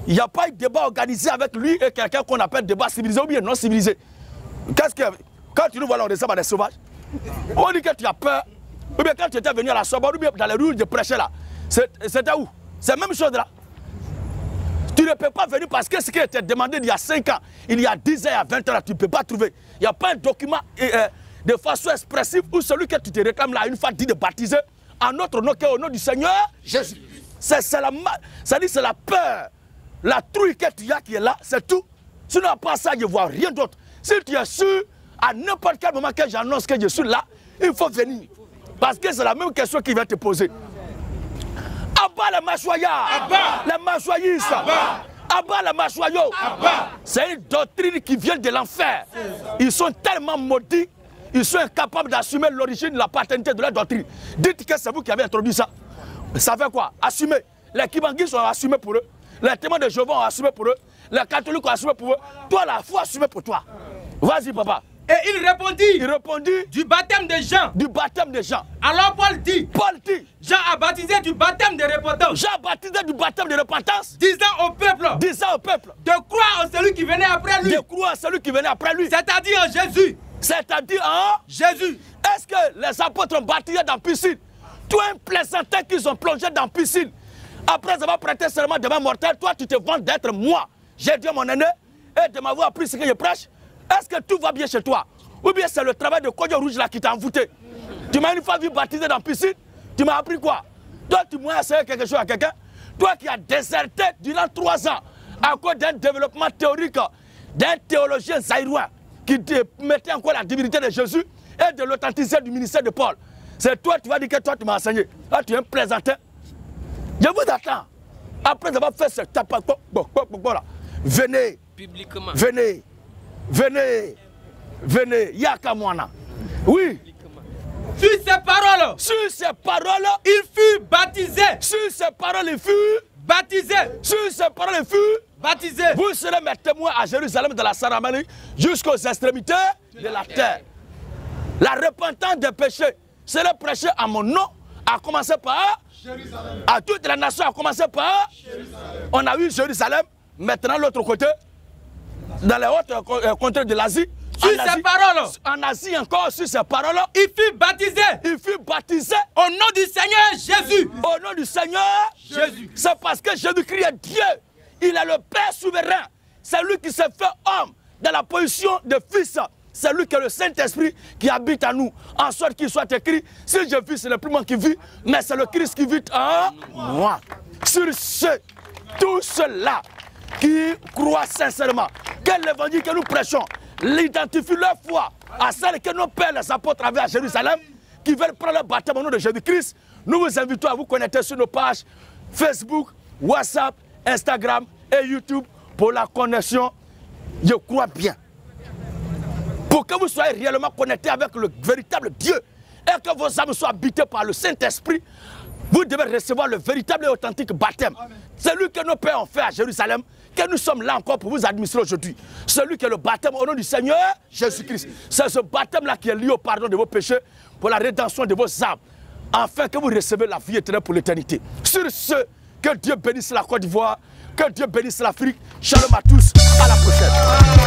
Il n'y a pas eu de débat organisé avec lui et quelqu'un qu'on appelle débat civilisé ou bien non civilisé. Qu'est-ce que. Quand tu nous vois là, on ressemble à des sauvages. On dit que tu as peur. Ou bien quand tu étais venu à la Sorbonne, ou bien dans les rues de prêcher là. C'était où? C'est la même chose là. Tu ne peux pas venir parce que ce qui était demandé il y a 5 ans, il y a 10 ans, il y a 20 ans, là, tu ne peux pas trouver. Il n'y a pas un document de façon expressive où celui que tu te réclames là, une fois dit de baptiser en notre nom, au nom du Seigneur Jésus. C'est la peur, la trouille que tu as qui est là, c'est tout. Sinon, à part ça, je ne vois rien d'autre. Si tu es sûr, à n'importe quel moment que j'annonce que je suis là, il faut venir. Parce que c'est la même question qui va te poser. Abat les mâchoyards, les mâchoyistes, abat les mâchoyaux. C'est une doctrine qui vient de l'enfer. Ils sont tellement maudits, ils sont incapables d'assumer l'origine, la paternité de leur doctrine. Dites que c'est vous qui avez introduit ça. Ça fait quoi? Assumer. Les Kibanguis ont assumé pour eux. Les témoins de Jéhovah ont assumé pour eux. Les catholiques ont assumé pour eux. Toi là, il faut assumer pour toi. Vas-y papa. Et il répondit, du baptême de Jean. Du baptême de Jean. Alors Paul dit, Jean a baptisé du baptême de repentance. Jean a baptisé du baptême de repentance. Disant au peuple, de croire en celui qui venait après lui. De croire en celui qui venait après lui. C'est-à-dire en Jésus. C'est-à-dire en Jésus. Est-ce que les apôtres ont baptisé dans la piscine? Toi, un plaisantin qu'ils ont plongé dans la piscine, après avoir prêté seulement de main mortelle, toi tu te vantes d'être moi. J'ai dit à mon aîné et de m'avoir appris ce que je prêche. Est-ce que tout va bien chez toi? Ou bien c'est le travail de Kodjo Rouge là qui t'a envoûté? Tu m'as une fois vu baptiser dans la piscine, tu m'as appris quoi? Toi tu m'as essayé quelque chose à quelqu'un? Toi qui as déserté durant 3 ans à cause d'un développement théorique d'un théologien zaïrois qui mettait encore la divinité de Jésus et de l'authenticité du ministère de Paul. C'est toi, tu vas dire que toi tu m'as enseigné. Là tu es un plaisantin. Je vous attends. Après avoir fait ce tapas, venez. Publiquement. Venez. Venez. Venez. Yakamwana. Oui. Sur ces paroles. Sur ces paroles. Il fut baptisé. Sur ces paroles, il fut baptisé. Sur ces paroles, il fut baptisé. Vous serez mes témoins à Jérusalem, de la Saramanie, jusqu'aux extrémités de la terre. La repentance des péchés sera prêchée à mon nom, à commencer par Jérusalem. À toute la nation, à commencer par Jérusalem. On a eu Jérusalem, maintenant l'autre côté, dans les autres contrées de l'Asie. Sur ces paroles. En Asie encore, sur ces paroles. Il fut baptisé. Il fut baptisé. Au nom du Seigneur Jésus. Au nom du Seigneur Jésus. C'est parce que Jésus-Christ est Dieu. Il est le Père souverain. C'est lui qui s'est fait homme dans la position de fils. C'est lui qui est le Saint-Esprit qui habite en nous. En sorte qu'il soit écrit, si je vis, ce n'est plus moi qui vis, mais c'est le Christ qui vit en moi. Sur ce, tous ceux-là qui croient sincèrement que l'évangile que nous prêchons l'identifie leur foi à celle que nos pères, les apôtres, avaient à Jérusalem, qui veulent prendre le baptême au nom de Jésus-Christ. Nous vous invitons à vous connecter sur nos pages Facebook, WhatsApp, Instagram et YouTube pour la connexion. Je crois bien. Pour que vous soyez réellement connectés avec le véritable Dieu et que vos âmes soient habitées par le Saint-Esprit, Vous devez recevoir le véritable et authentique baptême. Celui que nos pères ont fait à Jérusalem, que nous sommes là encore pour vous administrer aujourd'hui. Celui qui est le baptême au nom du Seigneur Jésus-Christ. C'est ce baptême-là qui est lié au pardon de vos péchés, pour la rédemption de vos âmes, afin que vous recevez la vie éternelle pour l'éternité. Sur ce, que Dieu bénisse la Côte d'Ivoire, que Dieu bénisse l'Afrique. Shalom à tous, à la prochaine.